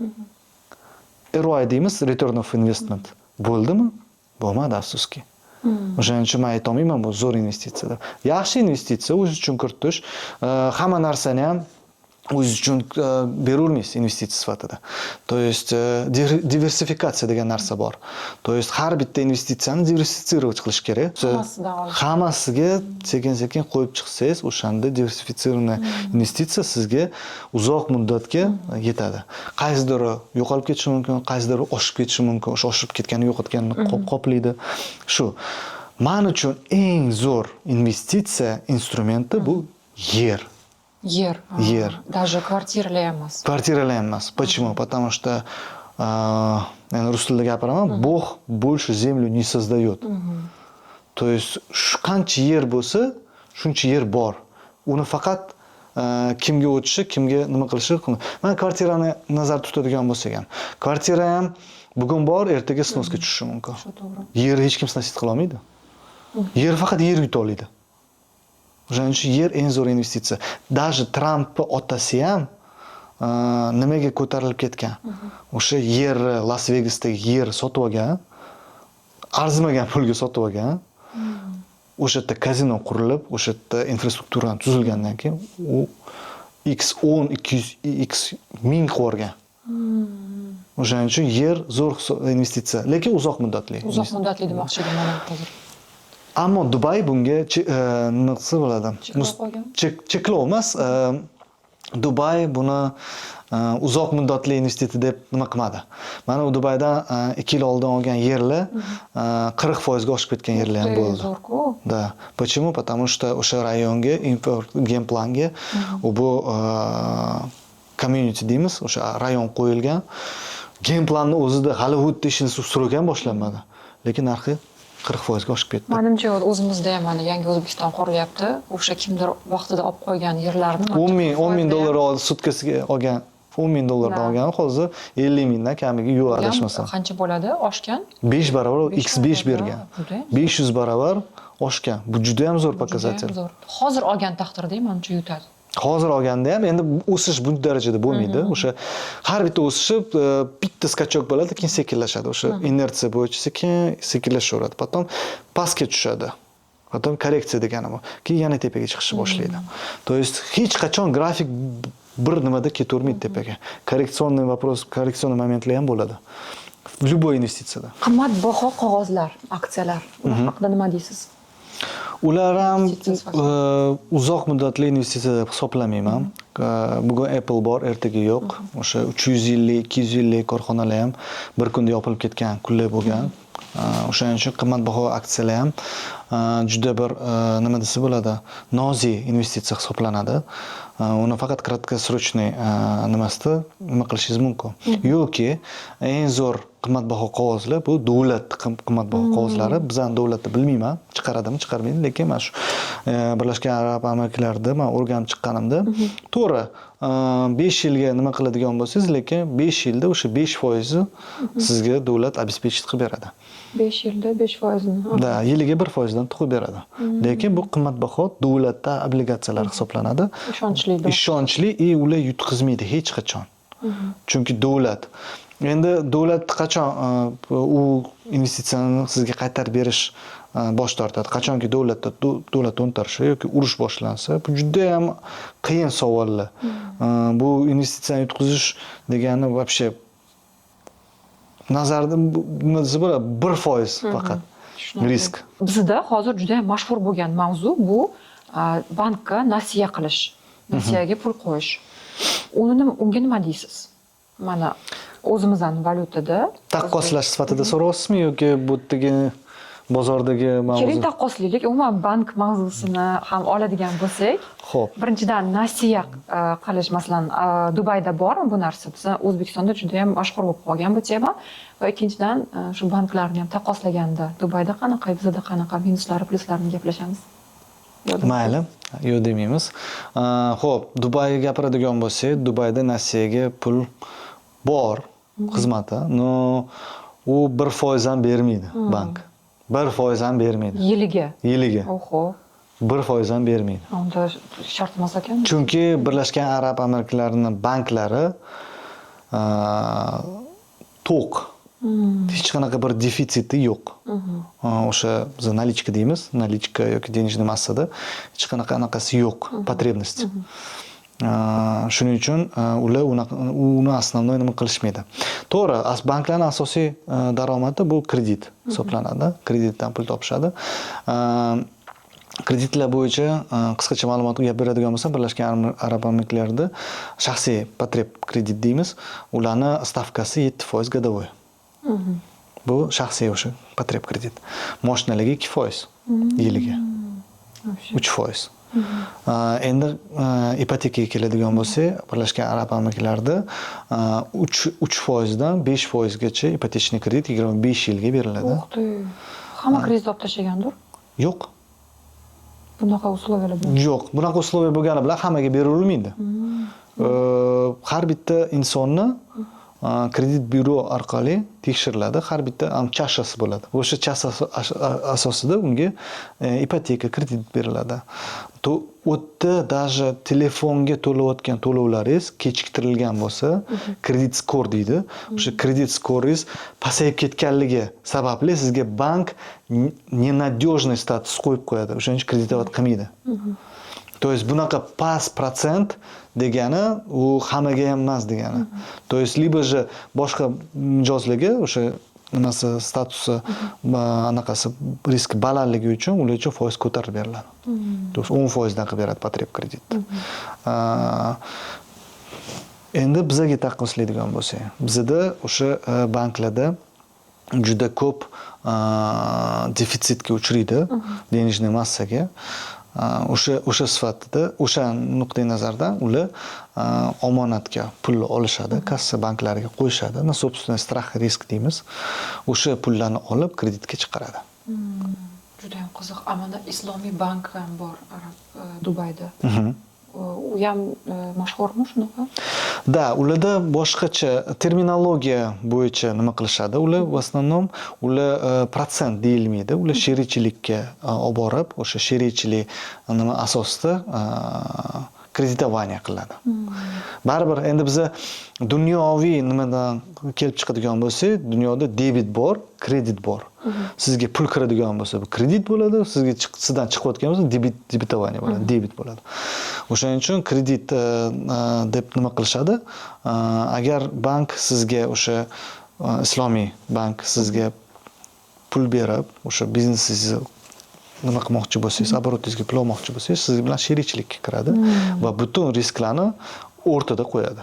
ROI deymiz, return of investment. Bo'ldimi? Bo'lmadi, afsuski. O'shaning uchun men aytolmayman bu zo'r investitsiya deb. Yaxshi investitsiya o'z uchun kiritish, hamma narsani ham o'ziz uchun beravermaysiz investitsiya sifatida. То есть diversifikatsiya degan narsa bor. То есть har bitta investitsiyani diversifitsировать qilish kerak. Hammasidan olish. Hammasiga sekin-sekin qo'yib chiqsangiz, o'shanda diversifitsированный investitsiya sizga uzoq muddatga yetadi. Qaysidir yo'qolib ketishi mumkin, qaysidir oshib ketishi mumkin. O'sha oshib ketgani yo'qotganini qoplaydi. Shu. Men uchun eng zo'r investitsiya instrumenti bu yer. Yer. Yer. Даже kvartiralar emas. Kvartiralar emas. Почему? Потому что yani rus tilida gapiraman, Bog больше землю не создает. То есть qancha yer bo'lsa, shuncha yer bor. Uni faqat kimga o'tishi, kimga nima qilishi. Men kvartirani nazarda tutadigan bo'lsak ham, kvartira ham bugun bor, ertaga snosga tushishi mumkin. Shu to'g'ri. Yer hech kim snosit qila olmaydi. Yer faqat yer yuta oladi. O'shaning uchun yer eng zo'r investitsiya. Даже Trampni otasi ham nimaga ko'tarilib ketgan? O'sha yer, Las Vegasdagi yer sotib olgan, arzimagan pulga sotib olgan. O'sha yerda kazino qurilib, o'sha yerda infrastruktura tuzilgandan keyin u x10, 200, x 1000 qo'rgan. O'shaning uchun yer zo'r investitsiya, lekin uzoq muddatli. Uzoq muddatli demoqchi edim men hozir. Ammo Dubay bunga nima bo'ladi? Cheklov emas. Dubay buni uzoq muddatli investitsiya deb nima qilmadi. Mana u Dubayda 2 yil oldin olgan yerlar 40% ga oshib ketgan yerlar ham bo'ldi. Да. Почему? Потому что o'sha rayonga, infogem-planga bu community deymiz, o'sha rayon qo'yilgan. Game planni o'zida Hollywood ishini surgan boshlanmadi. Lekin narxi 40% ga oshib ketdi. Menimcha o'zimizda ham mana yangi O'zbekiston qurilyapti. O'sha kimdir vaqtida olib qo'ygan yerlarni 10 ming dollar sutkasiga olgan, 10 ming dollardan olgan, hozir 50 mingdan kamiga yo'q adashmasam. Qancha bo'ladi? Oshgan? 5 barobar x5 bergan. 500 barobar oshgan. Bu juda ham zo'r показатель. Hozir olgan taqdirda menimcha yutadi. Hozir olganda ham endi o'sish bu darajada bo'lmaydi. O'sha har bitta o'sishi bitta skachok bo'ladi, keyin sekinlashadi. O'sha inersiya bo'yicha sekinlashaveradi. Потом pastga tushadi. Потом korreksiya degani bu. Keyin yana tepaga chiqishni boshlaydi. То есть hech qachon grafik bir nimada ketavermaydi tepaga. Korreksion momentlar ham bo'ladi. В любой investitsiyada. Qimmatbaho qog'ozlar, aksiyalar, ular haqida nima deysiz? Ular ham uzoq muddatli investitsiya deb hisoblamayman. Bugun Apple bor, ertaga yo'q. O'sha 300 yillik, 200 yillik korxonalar ham bir kunda yopilib ketgan kunlar bo'lgan. O'shaning uchun qimmatbaho aksiyalar ham juda bir nima desa bo'ladi, nozik investitsiya hisoblanadi. Uni faqat краткосрочный nimasida nima qilishingiz mumkin. Yoki eng zo'r qimmatbaho qog'ozlar bu davlat qimmatbaho qog'ozlari. Bizning davlatda bilmayman, chiqaradimi, chiqarmaydi, lekin mana shu Birlashgan Arab Amirliklarida men o'rganib chiqqanimda, to'g'ri 5 yilga nima qiladigan bo'lsangiz, lekin 5 yilda o'sha 5% sizga davlat обеспечить qilib beradi. 5 yilda 5%ni. Da, yiliga 1% dan tuqib beradi. Lekin bu qimmatbaho davlatda obligatsiyalar hisoblanadi. Ishonchli и ular yutqizmaydi hech qachon. Chunki davlat. Endi davlat qachon u investitsiyani sizga qaytarib berish bosh tortadi. Qachonki davlat to'ntarishi yoki urush boshlansa, bu juda ham qiyin savollar. Bu investitsiyani yutqizish degani вообще nazarda nima desa bo'ladi, 1% faqat risk. Bizda hozir juda ham mashhur bo'lgan mavzu bu bankka nasiya qilish, nasiyaga pul qo'yish. Unga nima deysiz? Mana o'zimizning valyutada taqqoslash sifatida so'rayapsizmi yoki bu yerdagi bozordagi mavzu? Keling taqqoslaylik. Umuman bank mavzusini ham oladigan bo'lsak, xo'p. Birinchidan nasiya qilish, masalan, Dubayda bormi bu narsa? Bizda O'zbekistonda juda ham mashhur bo'lib qolgan bu tema. Va ikkinchidan shu banklarni ham taqqoslaganda Dubayda qanaqa, bizda qanaqa minuslari, pluslarini gaplashamiz. Mayli, yo'q demaymiz. Xo'p, Dubayga gapiradigan bo'lsak, Dubayda nasiyaga pul bor xizmati, no u 1% ham bermaydi bank. 1% ham bermaydi. Yiliga. Oho. 1% ham bermaydi. Unda shart emas ekan. Chunki Birlashgan Arab Amirliklarining banklari to'q. Hech qanaqa bir defitsiti yo'q. O'sha biz nalichka deymiz, nalichka yoki денежный massada hech qanaqa anaqasi yo'q, потребность. Shuning uchun ular uni основной nima qilishmaydi. To'g'ri, banklarning asosiy daromadi bu kredit hisoblanadi. Kreditdan pul topishadi. Kreditlar bo'yicha qisqacha ma'lumot beradigan bo'lsam, Birlashgan Arab Amirliklarida shaxsiy potreb kredit deymiz. Ularning stavkasi 7% godovoy. Bu shaxsiy o'sha potreb kredit. Mashinalarga 2% yiliga. 3%. Endi ipotekaga keladigan bo'lsak, Birlashgan Arab Amirliklarida 3% dan 5% gacha ipotechniy kredit 25 yilga beriladi. Hamma kredit olib tashlagandir? Yo'q. Bunaqa условиялар bor. Yo'q, bunaqa условия bo'lgani bilan hammaga berilmaydi. Har bitta insonni kredit byuro orqali tekshiriladi. Har bitta chashasi bo'ladi. O'sha chashasi asosida unga ipoteka kredit beriladi. O'tda даже telefonga to'layotgan to'lovlaringiz kechiktirilgan bo'lsa, kredit skor deydi. O'sha kredit skoringiz pasayib ketganligi sababli sizga bank nenadежный status qo'yib qo'yadi. O'shaning uchun kreditovat qilmaydi. То есть bunaqa past protsent degani u hammaga ham emas degani. То есть либо же boshqa mijozlarga o'sha nimasi statusi anaqasi risk balandligi uchun ular uchun foiz ko'tarib beriladi. То есть 10% dan qilib beradi potreb kreditni. Endi bizga taqqoslaydigan bo'lsak, bizda o'sha banklarda juda ko'p defitsitga uchraydi, denejniy massaga. O'sha sifatida, o'sha nuqtai nazardan ular omonatga pul olishadi, kassa banklariga qo'yishadi. Собственный страх risk deymiz. O'sha pullarni olib kreditga chiqaradi. Juda ham qiziq. Amanda Islomiy bank ham bor Dubayda. U ham mashhurmi shunaqa? Da, ularda boshqacha terminologiya bo'yicha nima qilishadi? Ular в основном ular protsent deyilmaydi. Ular sherikchilikka olib borib, o'sha sherikchilik nima asosida kreditovaniya qiladi. Baribir endi biz dunyoviy nimadan kelib chiqadigan bo'lsak, dunyoda debit bor, kredit bor. Sizga pul kiradigan bo'lsa, bu kredit bo'ladi, sizdan chiqayotgan bo'lsa, debitovaniya bo'ladi, debit bo'ladi. O'shaning uchun kredit deb nima qilishadi? Agar bank sizga o'sha islomiy bank sizga pul berib, o'sha biznesingizni nima qilmoqchi bo'lsangiz, обороtingizga pul olmoqchi bo'lsangiz, siz bilan sherikchilikka kiradi va butun risklarni o'rtada qo'yadi.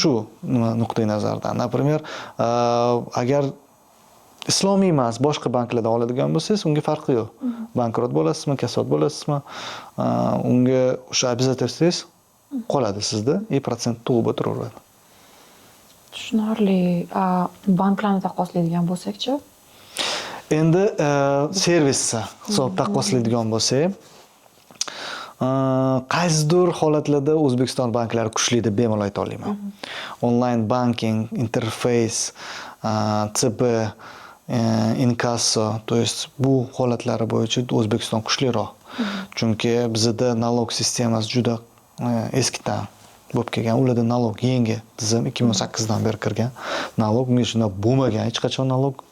Shu nuqtai nazardan. Например, agar islomiy emas, boshqa banklardan oladigan bo'lsangiz, unga farqi yo'q. Bankrot bo'lasizmi, kasod bo'lasizmi, unga o'sha обязательствоyingiz qoladi sizda, и protsent tug'ib o'tiraveradi. Tushunarli. Banklarni taqqoslaydigan bo'lsak-chi? Endi servisni hisob taqqoslaydigan bo'lsak, qaysidir holatlarda O'zbekiston banklari kuchli deb bemalol ayta olaman. Online banking, interface, CB, inkasso, то есть bu holatlari bo'yicha O'zbekiston kuchliroq. Chunki bizda nalog sistemasi juda eskidan bo'lib kelgan. Ularda nalog yangi tizim 2008 dan beri kirgan. Nalog meshina bo'lmagan, hech qachon nalog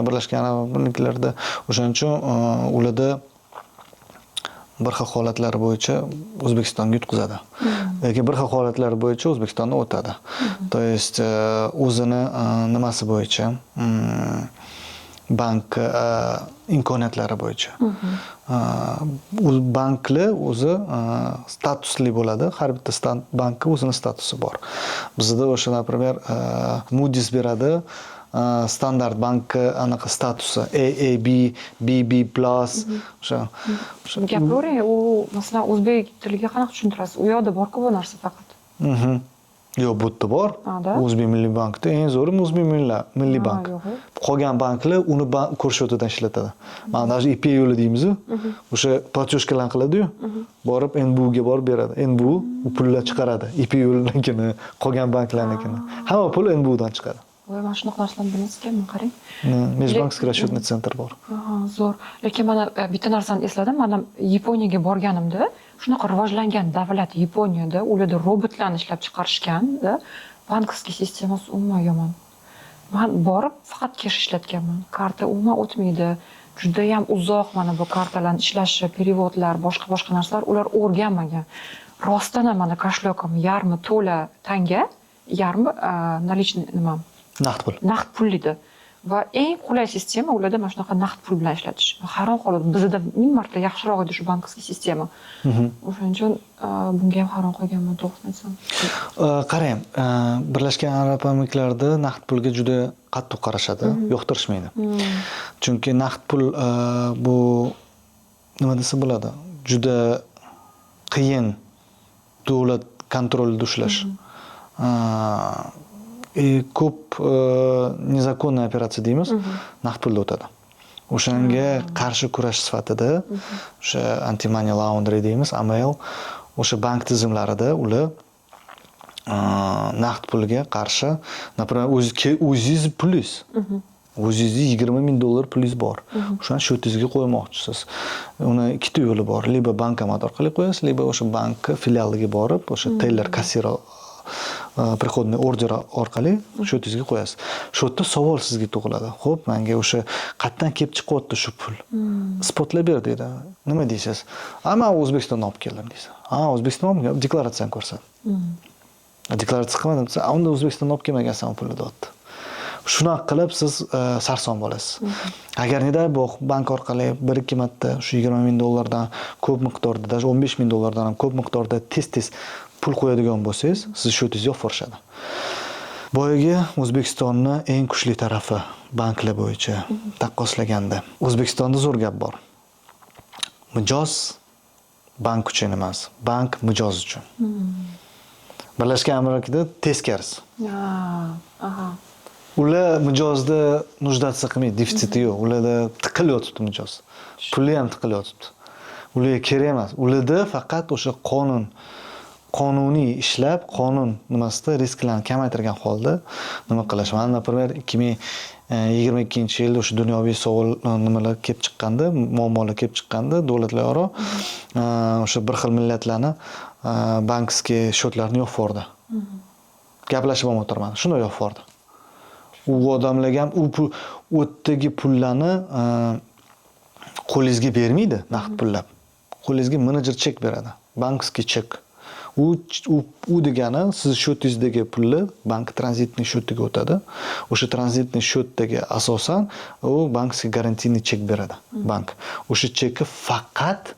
Birlashgan Arab Amirliklarida. O'shaning uchun ularda bir xil holatlar bo'yicha O'zbekistonga yutqizadi. Lekin bir xil holatlar bo'yicha O'zbekistondan o'tadi. То есть o'zini nimasi bo'yicha bank imkoniyatlari bo'yicha. Banklar o'zi statusli bo'ladi. Har bitta bankning o'zining statusi bor. Bizda o'sha, например, Moody's beradi. Standart bank anaqa statusi AAB, BB+, o'sha gapiravering, u masalan o'zbek tiliga qanaqa tushuntirasiz? U yoqda bor-ku bu narsa faqat. Yo'q, bu yerda bor. O'zbek Milliy bankda eng zo'ri O'zbek Milliy bank. Qolgan banklar uni kurs yo'tidan ishlatadi. Mana даже IP yo'li deymiz, o'sha platyoshkalar qiladi-yu. Borib NBUga borib beradi. NBU pullar chiqaradi. IP yo'linikini, qolgan banklarnikini. Hamma pul NBUdan chiqadi. Voy, mana shunaqa narsalarni bilmaskanman, qarang. Межбанковский расчетный центр bor. Zo'r. Lekin mana bitta narsani esladim. Mana Yaponiyaga borganimda, shunaqa rivojlangan davlat Yaponiyada ularda robotlarni ishlab chiqarishgan-da, bankovskiy sistemasi umuman yomon. Men borib faqat kesh ishlatganman. Karta umuman o'tmaydi. juda ham uzoq mana bu kartalarni ishlashi, переводlar, boshqa narsalar ular o'rganmagan. Rostdan ham mana koshlyokim yarmi to'la tanga, yarmi наличный nima? Naqd pul. Naqd pul edi. Va eng qulay sistema ularda mana shunaqa naqd pul bilan ishlatish. Hayron qoldim. Bizda ming marta yaxshiroq edi shu bankovskiy sistema. O'shaning uchun bunga ham hayron qolganman, to'g'risini aytsam. Qarang, Birlashgan Arab Amirliklarida naqd pulga juda qattiq qarashadi, yoqtirishmaydi. Chunki naqd pul bu nima desa bo'ladi? Juda qiyin davlat kontrolida ushlash. Ko'p nezakonniy operatsiya deymiz, naqd pulda o'tadi. O'shanga qarshi kurash sifatida o'sha anti-money laundering deymiz, AML, o'sha bank tizimlarida ular naqd pulga qarshi, например, o'zingiz pulingiz, o'zingizning $20,000 pulingiz bor. O'shani shotingizga qo'ymoqchisiz. Uni ikkita yo'li bor. Liba bankomat orqali qo'yasiz, liba o'sha bank filialiga borib, o'sha teller kassir приходный order orqali shotingizga qo'yasiz. Shotda savol sizga tug'iladi. Xo'p, menga o'sha qayerdan kelib chiqyapti shu pul? Isbotlab ber deydi. Nima deysiz? Men O'zbekistondan olib keldim deysiz. O'zbekistondan olib deklaratsiyani ko'rsat. Deklaratsiya qilmadim desa, unda O'zbekistondan olib kelmagansan pulni deyapti. Shunaqa qilib siz sarson bo'lasiz. Agar nida bu bank orqali 1-2 marta shu $20,000 ko'p miqdorda, даже $15,000 ham ko'p miqdorda tez pul qo'yadigan bo'lsangiz, siz shotingizga yo'qforishadi. Boyagi O'zbekistonni eng kuchli tarafi banklar bo'yicha taqqoslaganda, O'zbekistonda zo'r gap bor. Mijoz bank uchun emas, bank mijoz uchun. Birlashgan Amirliklarda teskarisi. Ular mijozda nujdasi qilmaydi, defitsiti yo'q. Ularda tiqilyotibdi mijoz. Puli ham tiqilyotibdi. Ularga kerak emas. Ularda faqat o'sha qonuniy ishlab, qonun nimasida risklarni kamaytirgan holda nima qilish. Mana, например, 2022-yilda o'sha dunyoviy savol nimalar kelib chiqqanda, muammolar kelib chiqqanda, davlatlararo o'sha bir xil millatlarni bankskiy shotlarini yo'qfordi. Gaplashib olib o'tirman. Shuni yo'qfordi. U odamlarga ham u o'tdagi pullarni qo'lingizga bermaydi, naqd pullab. Qo'lingizga menejer chek beradi. Bankskiy chek. U degani siz shotingizdagi pulni bank tranzitniy shotiga o'tadi. O'sha tranzitniy shotdagi asosan u bankskiy garantiyniy chek beradi. Bank. O'sha chekni faqat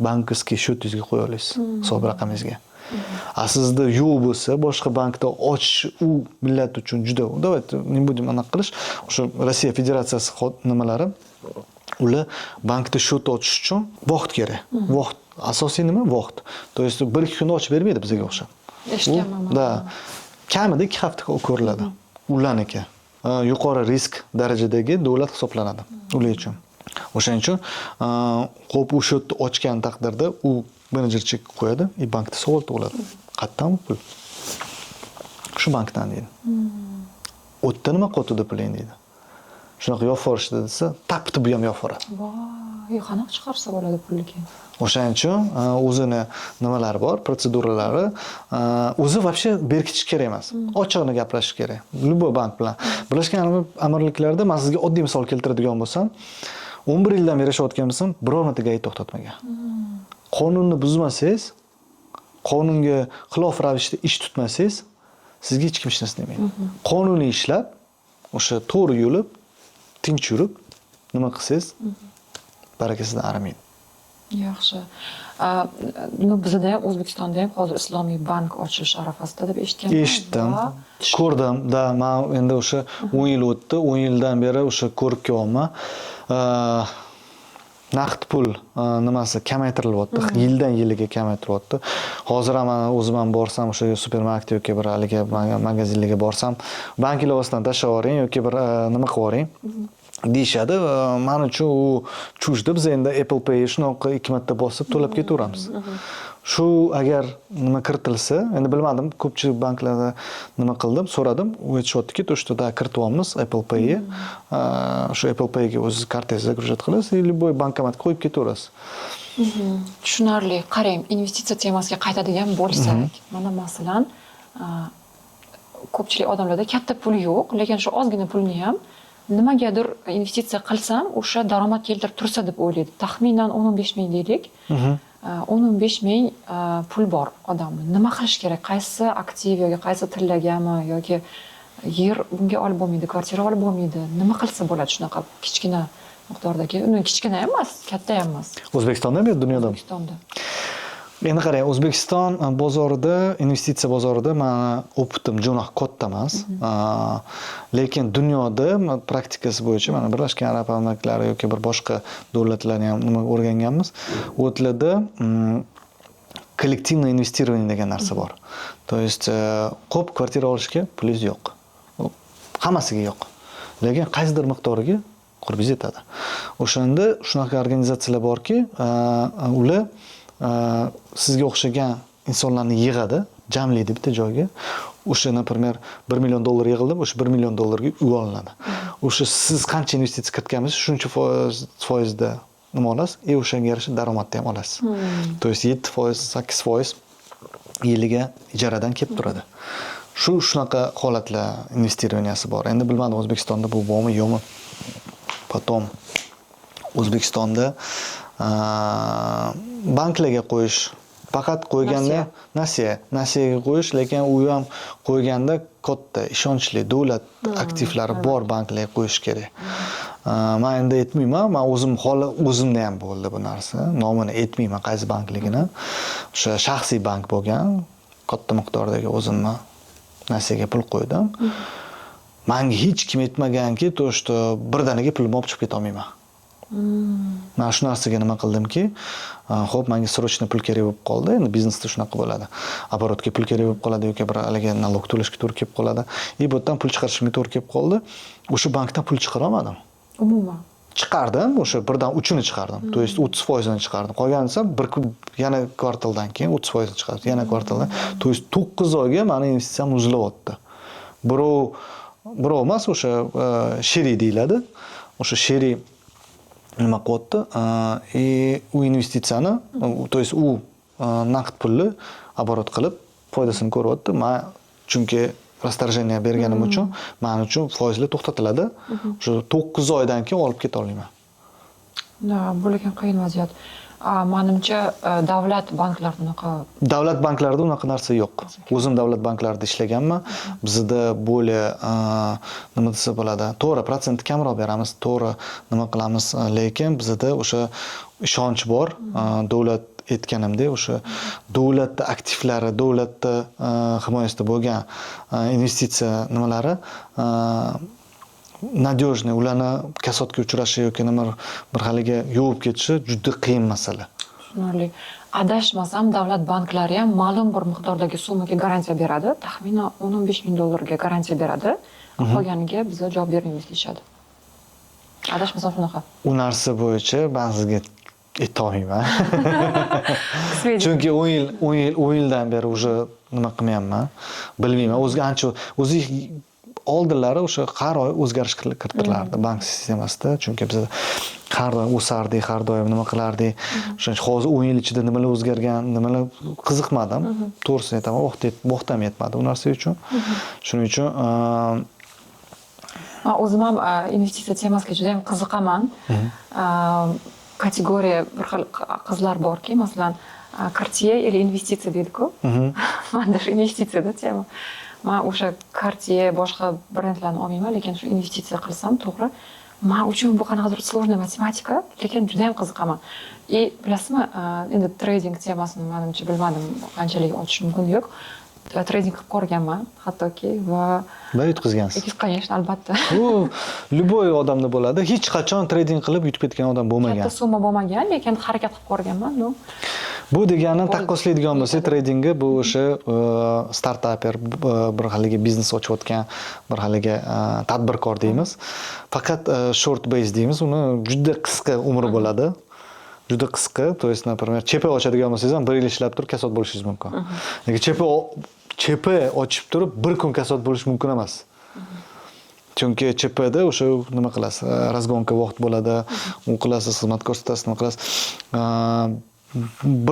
bankskiy shotingizga qo'ya olasiz, hisob raqamingizga. Sizda yo'q bo'lsa, boshqa bankda ochish u millat uchun juda, давайте не будем aniq qilish. O'sha Rossiya Federatsiyasi nimalari ular bankda shot ochish uchun vaqt kerak. Vaqt asosiy nima? Vaqt. То есть 1-2 kunda ochib bermaydi bizga o'xshab. Eshitganman. Da. Kamida 2 hafta ko'riladi. Ularniki yuqori risk darajadagi davlat hisoblanadi ular uchun. O'shaning uchun qo'p u shotni ochgan taqdirda u menejer chek qo'yadi, bankda savol tug'iladi. Qayerdan pul? Shu bankdan deydi. O'tda nima qotdi puling deydi. Shunaqa yo'qforishdi desa, tapti bu ham yo'qforadi. Voy, qanaqa chiqarsa bo'ladi pulni keyin? O'shaning uchun o'zini nimalari bor, protseduralari, o'zi вообще berkitish kerak emas. Ochiqni gaplashish kerak. Любой bank bilan. Birlashgan Arab Amirliklarida men sizga oddiy misol keltiradigan bo'lsam, 11 yildan beri ishlayotgan bo'lsam, biror marta gayt to'xtatmagan. Qonunni buzmasangiz, qonunga xilof ravishda ish tutmasangiz, sizga hech kim hech narsa demaydi. Qonuniy ishlab, o'sha to'g'ri yo'lib, tinch yurib, nima qilsangiz, barakasidan arimaydi. Yaxshi. Bizda ham O'zbekistonda ham hozir islomiy bank ochish arafasida deb eshitganman. Eshitdim, ko'rdim. Men endi o'sha 10 yil o'tdi, 10 yildan beri o'sha ko'rib kelyapman. Naqd pul nimasi kamaytirilyapti, yildan yiliga kamaytirilyapti. Hozir ham o'zim ham borsam, o'sha supermarket yoki bir haligi magazinlarga borsam, bank ilovasidan tashlab yuboring yoki bir nima qilib yuboring deyishadi. Men uchun u chushdi. Biz endi Apple Pay shunaqa 2 marta bosib to'lab ketaveramiz. Shu agar nima kiritilsa, endi bilmadim, ko'pchilik banklarda nima qildim, so'radim, u aytishyaptiki, to что да, kiritibamiz Apple Pay'ga. Shu Apple Pay'ga o'z kartangizga загружать qilasiz, любой bankomatga qo'yib ketaverasiz. Tushunarli. Qarang, investitsiya temasiga qaytadigan bo'lsak, mana masalan, ko'pchilik odamlarda katta pul yo'q, lekin shu ozgina pulni ham nimagadir investitsiya qilsam o'sha daromad keltirib tursa deb o'ylaydi. Taxminan 10-15 ming deylik. 10-15 ming pul bor odamni. Nima qilish kerak? Qaysi aktiv yoki qaysi tillagami yoki yer bunga olib bo'lmaydi, kvartira olib bo'lmaydi. Nima qilsa bo'ladi shunaqa kichkina miqdordagi? Uni kichkina emas, katta ham emas. O'zbekistondami yo dunyoda? O'zbekistonda. Endi qarang, O'zbekiston bozorida, investitsiya bozorida meni o'pitim jo'noq katta emas. Lekin dunyoda praktikasi bo'yicha mana Birlashgan Arab Amirliklari yoki bir boshqa davlatlarni ham nima o'rganganmiz. O'tlarda kollektivniy investirovание degan narsa bor. То есть ko'p kvartira olishga pulingiz yo'q. Hammasiga yo'q. Lekin qaysidir miqdoriga qurbingiz yetadi. O'shanda shunaqa organizatsiyalar borki, ular sizga o'xshagan insonlarni yig'adi, jamlaydi bitta joyga. O'sha, например, $1 million yig'ildi, o'sha $1 million uy olinadi. O'sha siz qancha investitsiya kiritganmisiz, shuncha foizda nima olasiz, o'shanga yarasha daromadni ham olasiz. То есть 7%, 8% yiliga ijaradan kelib turadi. Shunaqa holatlar investitsiyaniyasi bor. Endi bilmadim O'zbekistonda bu bormi, yo'qmi. Potom O'zbekistonda banklarga qo'yish, faqat qo'yganda nasiyaga qo'yish, lekin u ham qo'yganda katta ishonchli davlat aktivlari bor banklarga qo'yish kerak. Men endi aytmayman, men o'zimda ham bo'ldi bu narsa. Nomini aytmayman qaysi bankligini. O'sha shaxsiy bank bo'lgan, katta miqdordagi o'zimni nasiyaga pul qo'ydim. Menga hech kim aytmaganki, to что birdaniga pulimni olib chiqib keta olmayman. Men shu narsaga nima qildimki, xo'p, menga срочно pul kerak bo'lib qoldi. Endi biznesda shunaqa bo'ladi. Оборотga pul kerak bo'lib qoladi yoki bir haliga налог to'lashga to'g'ri kelib qoladi. Bu yerdan pul chiqarishimga to'g'ri kelib qoldi. O'sha bankdan pul chiqara olmadim. Umuman chiqardim, o'sha birdan 3 ni chiqardim. To есть 30% ni chiqardim. Qolganisa yana kvartaldan keyin 30% chiqardim. Yana kvartaldan. To есть 9 oyga meni investitsiyam uzilyapti. Birov emas, o'sha sheri deyiladi. O'sha sheri nima qilyapti? U investitsiyani, to есть u naqd pulni оборот qilib foydasini ko'ryapti. Men chunki расторжение berganim uchun men uchun foizlar to'xtatiladi. O'sha 9 oydan keyin olib keta olmayman. Bu lekin qiyin vaziyat. Menimcha davlat banklarida unaqa davlat banklarida unaqa narsa yo'q. O'zim davlat banklarida ishlaganman. Bizda bo'ldi nima desa bo'ladi, to'g'ri protsent kamroq beramiz, to'g'ri nima qilamiz, lekin bizda o'sha ishonch bor. Davlat aytganimdek, o'sha davlatda aktivlari, davlatda himoyasida bo'lgan investitsiya nimalari надежный, ularni kasodga uchrashi yoki nima bir haliga yovib ketishi juda qiyin masala. Tushunarli. Adashmasam, davlat banklari ham ma'lum bir miqdordagi summaga garantiya beradi. Taxminan $10-15 ming ga garantiya beradi. Qolganiga bizlar javob bermaymiz deyishadi. Adashmasam shunaqa. U narsa bo'yicha men sizga aytolmayman. Chunki 10 yildan beri уже nima qilmayapman. Bilmayman. O'zi oldinlari o'sha har oy o'zgarish kiritilardi bank sistemasida. Chunki biz har doim o'sardik, har doim nima qilardik. O'shaning hozir 10 yil ichida nimalar o'zgargan, nimalar qiziqmadim. To'g'risini aytaman, vaqtim yetmadi bu narsa uchun. Shuning uchun o'zim ham investitsiya temasiga juda ham qiziqaman. Kategoriya bir xil qizlar borki, masalan, Cartier или investitsiya deydi-ku. Menda shu investitsiyada tema. Men o'sha Cartier boshqa brendlarni olmayman, lekin shu investitsiya qilsam, to'g'ri, men uchun bu qanaqadir sложная matematika, lekin juda ham qiziqaman. Bilasizmi, endi trading temasini menimcha bilmadim, qanchalik ochish mumkin yo'q. Trading qilib ko'rganman, hattoki va yutqizgansiz. Конечно, albatta. Bu любой odamda bo'ladi. Hech qachon trading qilib yutib ketgan odam bo'lmagan. Katta summa bo'lmagan, lekin harakat qilib ko'rganman. Bu degani taqqoslaydigan bo'lsa, tradingga bu o'sha startaper, bir haliga biznes ochayotgan, bir haliga tadbirkor deymiz. Faqat short base deymiz, uni juda qisqa umri bo'ladi. Juda qisqa, to есть, например, chepa ochadigan bo'lsangiz ham 1 yil ishlab turib kasod bo'lishingiz mumkin. Lekin chepa ochib turib 1 kun kasod bo'lish mumkin emas. Chunki chepda o'sha nima qilasiz, razgonka vaqt bo'ladi, u qilasiz, xizmat ko'rsatasiz, nima qilasiz.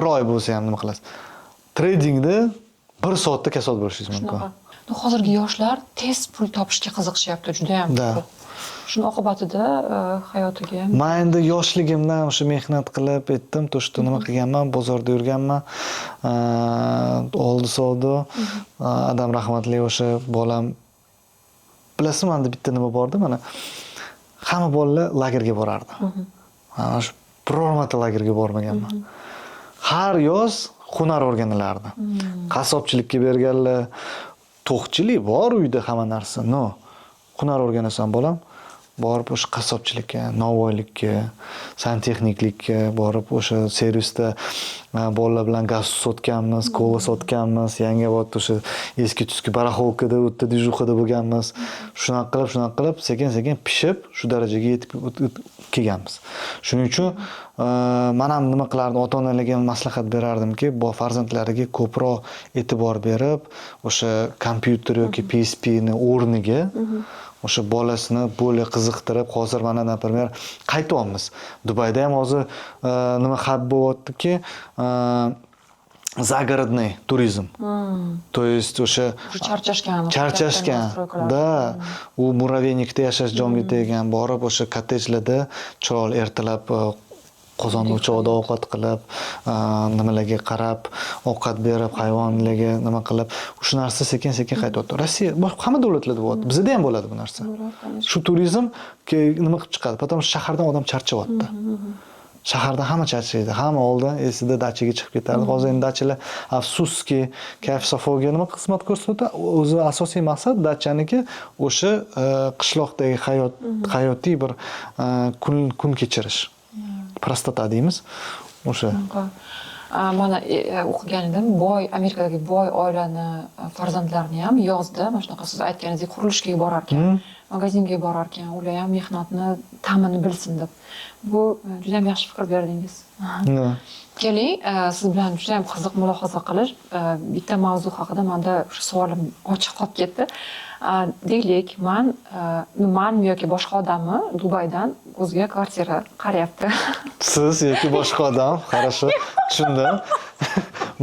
1 oy bo'lsa ham nima qilasiz. Tradingda 1 soatda kasod bo'lishingiz mumkin. Hozirgi yoshlar tez pul topishga qiziqishyapti juda ham. Shuni oqibatida hayotiga ham Men endi yoshligimdan o'sha mehnat qilib etdim, to что nima qilganman, bozorda yurganman. Oldi savdo. Adam rahmatli o'sha bolam bilasizmi, menda bitta nima bordi, mana hamma bolalar lagerga borardi. Mana shu biror marta lagerga bormaganman. Har yoz hunar o'rganilardi. Qassobchilikka berganlar, to'qchilik bor uyda hamma narsa. No. Hunar o'rganasan bolam, borib o'sha qassobchilikka, novvoylikka, santexniklikka borib o'sha servisda bolalar bilan gaz sotganmiz, kola sotganmiz, Yangiobodda o'sha eski tuski baraxolkada, o'tda dijuxada bo'lganmiz. Shunaqa qilib, sekin-sekin pishib, shu darajaga yetib kelganmiz. Shuning uchun men ham nima qilardim, ota-onalarga maslahat berardimki, farzandlariga ko'proq e'tibor berib, o'sha kompyuter yoki PSP ni o'rniga o'sha bolasini bo'lib qiziqtirib, hozir mana, например, qaytyapmiz. Dubayda ham hozir nima hype bo'lyaptiki, загородный turizm. То есть o'sha charchashgan. Da, u muraveynikda yashash jonga tegan, borib o'sha kottejlarda chiroyli ertalab qozonni o'choqda ovqat qilib, nimalarga qarab, ovqat berib, hayvonlarga nima qilib, shu narsa sekin-sekin qaytyapti. Rossiya, hamma davlatlarda bo'lyapti. Bizda ham bo'ladi bu narsa. Shu turizm nima qilib chiqadi? Potom shahardan odam charchyapti. Shaharda hamma charchaydi. Hamma oldin esida dachaga chiqib ketardi. Hozir endi dachalar afsuski kayf safoga nima xizmat ko'rsatadi? O'zi asosiy maqsad dachaniki o'sha qishloqdagi hayotiy bir kun kechirish. Prostata deymiz. O'sha. Mana o'qigan edim, Amerikadagi boy oilani farzandlarini ham yozda, mana shunaqa siz aytganingizdek qurilishga borar ekan, magazinga borar ekan, ular ham mehnatni ta'mini bilsin deb. Bu juda ham yaxshi fikr berdingiz. Keling, siz bilan juda ham qiziq mulohaza qilish, bitta mavzu haqida menda shu savolim ochiq qolib ketdi. Deylik, men yoki boshqa odammi Dubaydan o'ziga kvartira qarayapti. Siz yoki boshqa odam, хорошо, tushundim.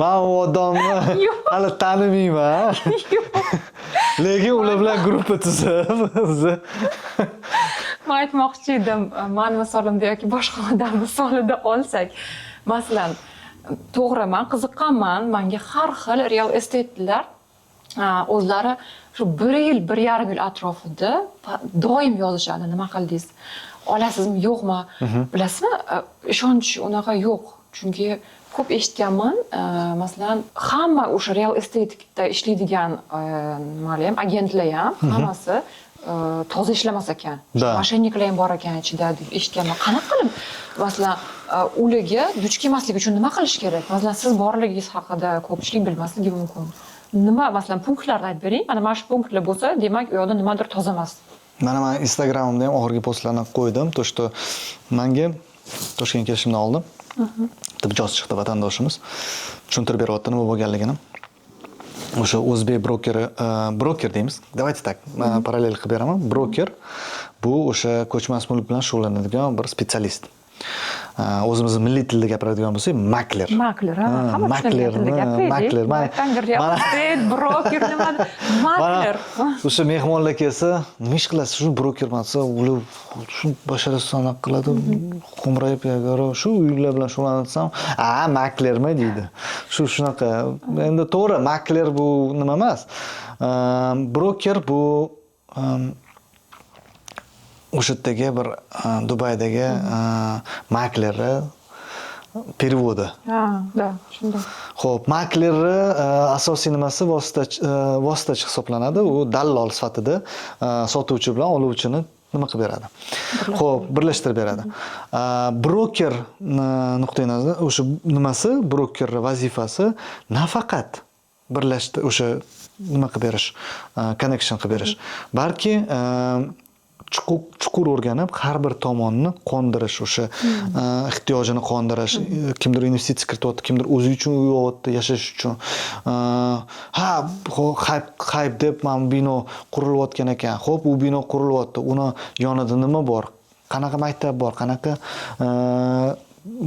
Men u odamni hali tanimayman. Lekin ular bilan gruppa tuzib, Men aytmoqchi edim, men misolimda yoki boshqa odam misolida olsak, masalan, to'g'ri, men qiziqqanman, menga har xil real estate'lar o'zlari shu 1 yil, 1,5 yil atrofida doim yozishadi, nima qildingiz? Olasizmi, yo'qmi? Bilasizmi? Ishonch unaqa yo'q. Chunki ko'p eshitganman, masalan, hamma o'sha real estate'da ishlaydigan nimalar ham, agentlar ham hammasi toza ishlamas ekan. Moshenniklar ham bor ekan ichida deb eshitganman. Qanaqa qilib, masalan, ularga duch kelmaslik uchun nima qilish kerak? Masalan, siz borligingiz haqida ko'pchilik bilmasligi mumkin. Nima, masalan, punktlarni aytib bering. Mana shu punktlar bo'lsa, demak, u yoqda nimadir toza emas. Men Instagramimda ham oxirgi postlarni qo'ydim, to что menga Toshkentga kelishimdan oldin dibjoz chiqdi vatandoshimiz. Tushuntirib beryapti nima bo'lganligini. O'sha o'zbek broker deymiz. Давайте так, parallel qilib beraman. Broker bu o'sha ko'chmas mulk bilan shug'ullanadigan bir spetsialist. O'zimizni milliy tilda gapiradigan bo'lsak, makler. Makler, hamma tilda gapiradi. Broker nima? Makler. O'sha mehmonlar kelsa, nima ish qilasiz? Shu broker emas, ular shu basharasona qiladi, qo'mrayib yagaro, shu uylar bilan shug'ullanatsam, maklermi deydi. Shunaqa. Endi to'g'ri, makler bu nima emas. Broker bu o'sha yerdagi bir Dubaydagi makleri переводы. Da, shunday. Xo'p, makleri asosiy nimasi vositachi hisoblanadi. U dallol sifatida sotuvchi bilan oluvchini nima qilib beradi? Xo'p, birlashtirib beradi. Broker nuqtai nazar o'sha nimasi, broker vazifasi nafaqat o'sha nima qilib berish, connection qilib berish, balki chuqur o'rganib, har bir tomonni qondirish, o'sha ehtiyojini qondirish, kimdir investitsiya kirityapti, kimdir o'zi uchun uy olyapti, yashash uchun. Hype deb mana bino qurilayotgan ekan. Xo'p, u bino qurilyapti. Uni yonida nima bor? Qanaqa maktab bor? Qanaqa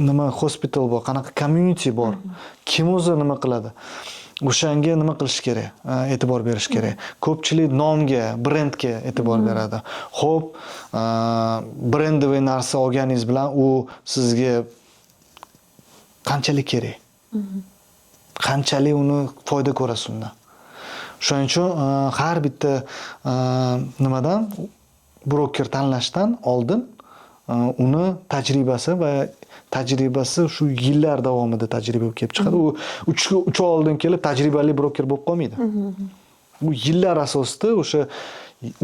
nima hospital bor? Qanaqa community bor? Kim o'zi nima qiladi? o'shanga nima qilish kerak? E'tibor berish kerak. Ko'pchilik nomga, brendga e'tibor beradi. Xo'p, brendovый narsa olganingiz bilan u sizga qanchalik kerak? Qanchalik uni foyda ko'rasiz undan? Shuning uchun har bitta nimadan broker tanlashdan oldin uni tajribasi shu yillar davomida tajriba bo'lib kelib chiqadi. U 3 oy oldin kelib tajribali broker bo'lib qolmaydi. Bu yillar asosida o'sha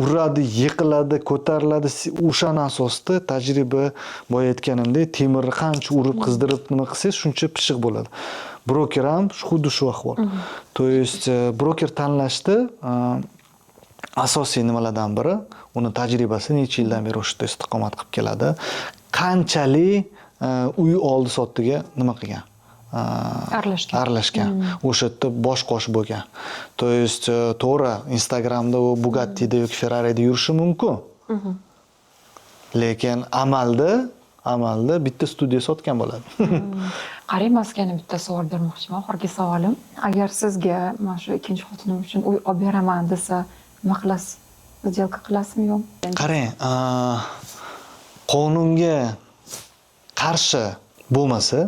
uradi, yiqiladi, ko'tariladi. O'shaning asosida tajriba bo'layotganimdek temirni qancha urib, qizdirib nima qilsangiz, shuncha pishiq bo'ladi. Broker ham xuddi shu ahvol. То есть broker tanlashda asosiy nimalardan biri uni tajribasi necha yildan beri o'sha yerda istiqomat qilib keladi. Qanchalik uy oldi sotdiga nima qilgan? Aralashgan. O'sha yerda bosh qo'sh bo'lgan. То есть to'g'ri, Instagramda u Bugatti'da yoki Ferrari'da yurishi mumkin. Lekin amalda bitta studiya sotgan bo'ladi. Qarang, men sizga bitta savol bermoqchiman. Oxirgi savolim. Agar sizga mana shu ikkinchi xotinim uchun uy olib beraman desa, nima qilasiz? Сделка qilasizmi yo'q? Qarang, qonunga qarshi bo'lmasa,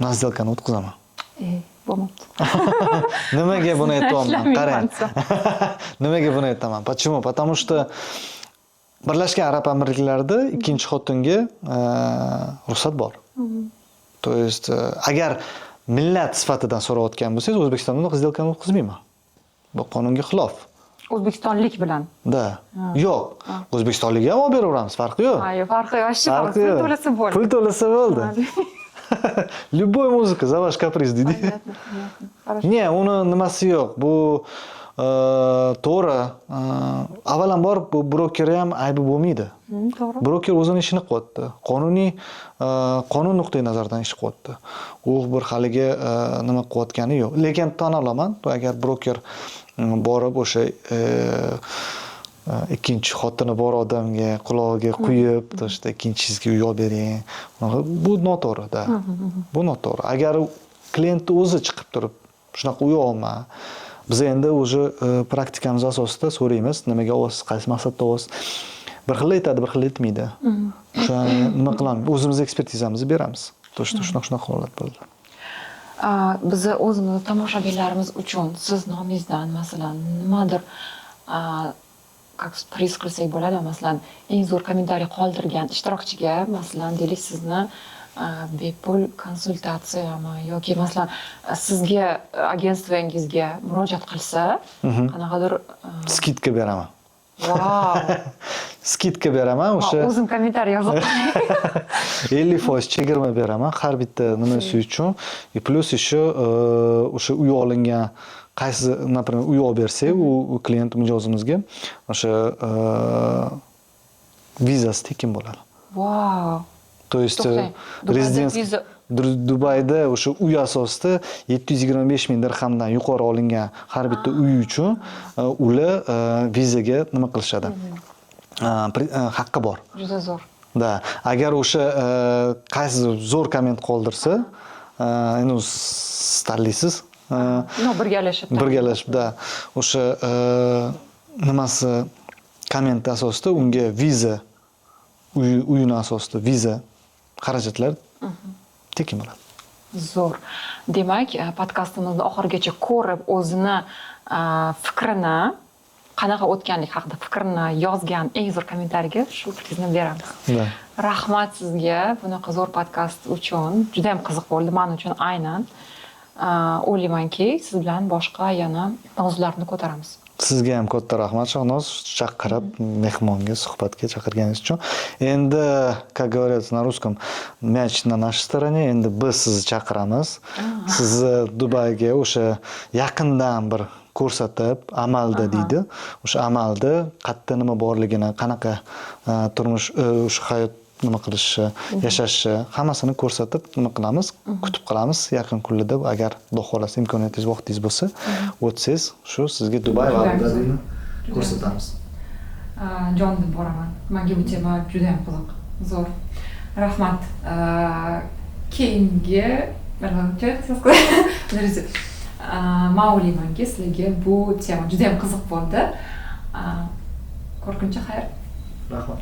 men сделканы o'tkazaman. Bo'lmabdi. Nimaga buni aytayapman? Qarang. Nimaga buni aytaman? Почему? Потому что Birlashgan Arab Amirliklarida ikkinchi xotinga ruxsat bor. То есть agar millat sifatidan so'rayotgan bo'lsangiz, O'zbekistonda unaqa сделканы o'tkazmayman. Bu qonunga xilof. O'zbekistonlik bilan. Da. Yo'q. O'zbekistonlikga ham olib beraveramiz, farqi yo'q. Ha, yo'q, farqi yo'q. Pul to'lasa bo'ldi. Pul to'lasa bo'ldi. Любой muzika, за ваш каприз deydi. Ne, uni nimasi yo'q. Bu to'g'ri. Avvalambor bu broker ham aybi bo'lmaydi. To'g'ri. Broker o'zining ishini qilyapti. Qonun nuqtai nazaridan ish qilyapti. U bir haliga nima qilayotgani yo'q. Lekin tan olaman, agar broker borib o'sha ikkinchi xotini bor odamga qulog'iga quyib, to'shda ikkinchisiga uy olib bering. Bu noto'g'ri-da. Bu noto'g'ri. Agar klient o'zi chiqib turib, shunaqa uy olma. Biz endi o'sha praktikamiz asosida so'raymiz, nimaga olyapsiz, qaysi maqsadda olyapsiz. Bir xil aytadi, bir xil aytmaydi. O'sha nima qilamiz? O'zimiz ekspertizamizni beramiz. To'shda shunaqa holat bo'ldi. Biz o'zimiz tomoshabinlarimiz uchun siz nomingizdan masalan nimadir как priz qilsak bo'ladi, masalan eng zo'r kommentariy qoldirgan ishtirokchiga masalan deylik sizni bepul konsultatsiyami yoki masalan sizga agentvingizga murojaat qilsa qanaqadir skidka beraman. Wow. Skidka beraman o'sha. O'zim kommentariy yozib 50% chegirma beraman har bitta nimasi uchun. Plus еще o'sha uy olingan qaysi, например, uy olib bersak, u klient mijozimizga o'sha vizasi tekin bo'ladi. Wow. То есть rezidens Dubayda o'sha uy asosida 725 ming dirhamdan yuqori olingan har bitta uy uchun ular vizaga nima qilishadi? Haqqi bor. Juda zo'r. Da, agar o'sha qaysi zo'r komment qoldirsa, endi tanlaysiz. Birgalashib, da. O'sha nimasi komment asosida unga viza uyini asosida viza xarajatlar tekin bo'ladi. Zo'r. Demak, podkastimizni oxirigacha ko'rib, o'zini fikrini qanaqa o'tganlik haqida fikrini yozgan eng zo'r kommentariga shu prizni beramiz. Rahmat sizga bunaqa zo'r podkast uchun. Juda ham qiziq bo'ldi men uchun aynan. O'ylaymanki, siz bilan boshqa yana mavzularni ko'taramiz. Sizga ham katta rahmat Shahnoz, chaqirib mehmonga suhbatga chaqirganingiz uchun. Endi, как говорится на русском, мяч на нашей стороне. Endi biz sizni chaqiramiz. Sizni Dubayga o'sha yaqindan bir ko'rsatib, amalda deydi. O'sha amalda qayerda nima borligini, qanaqa turmush, o'sha hayot nima qilishi, yashashi, hammasini ko'rsatib nima qilamiz? Kutib qolamiz yaqin kunlarda, agar Xudo xolasa imkoniyatingiz, vaqtingiz bo'lsa, o'tsangiz, shu sizga Dubay vaqtini ko'rsatamiz. Jon deb boraman. Menga bu tema juda ham qiziq. Zo'r. Rahmat. Keyingi man o'ylaymanki sizlarga bu tema juda ham qiziq bo'ldi. Ko'rguncha xayr. Rahmat.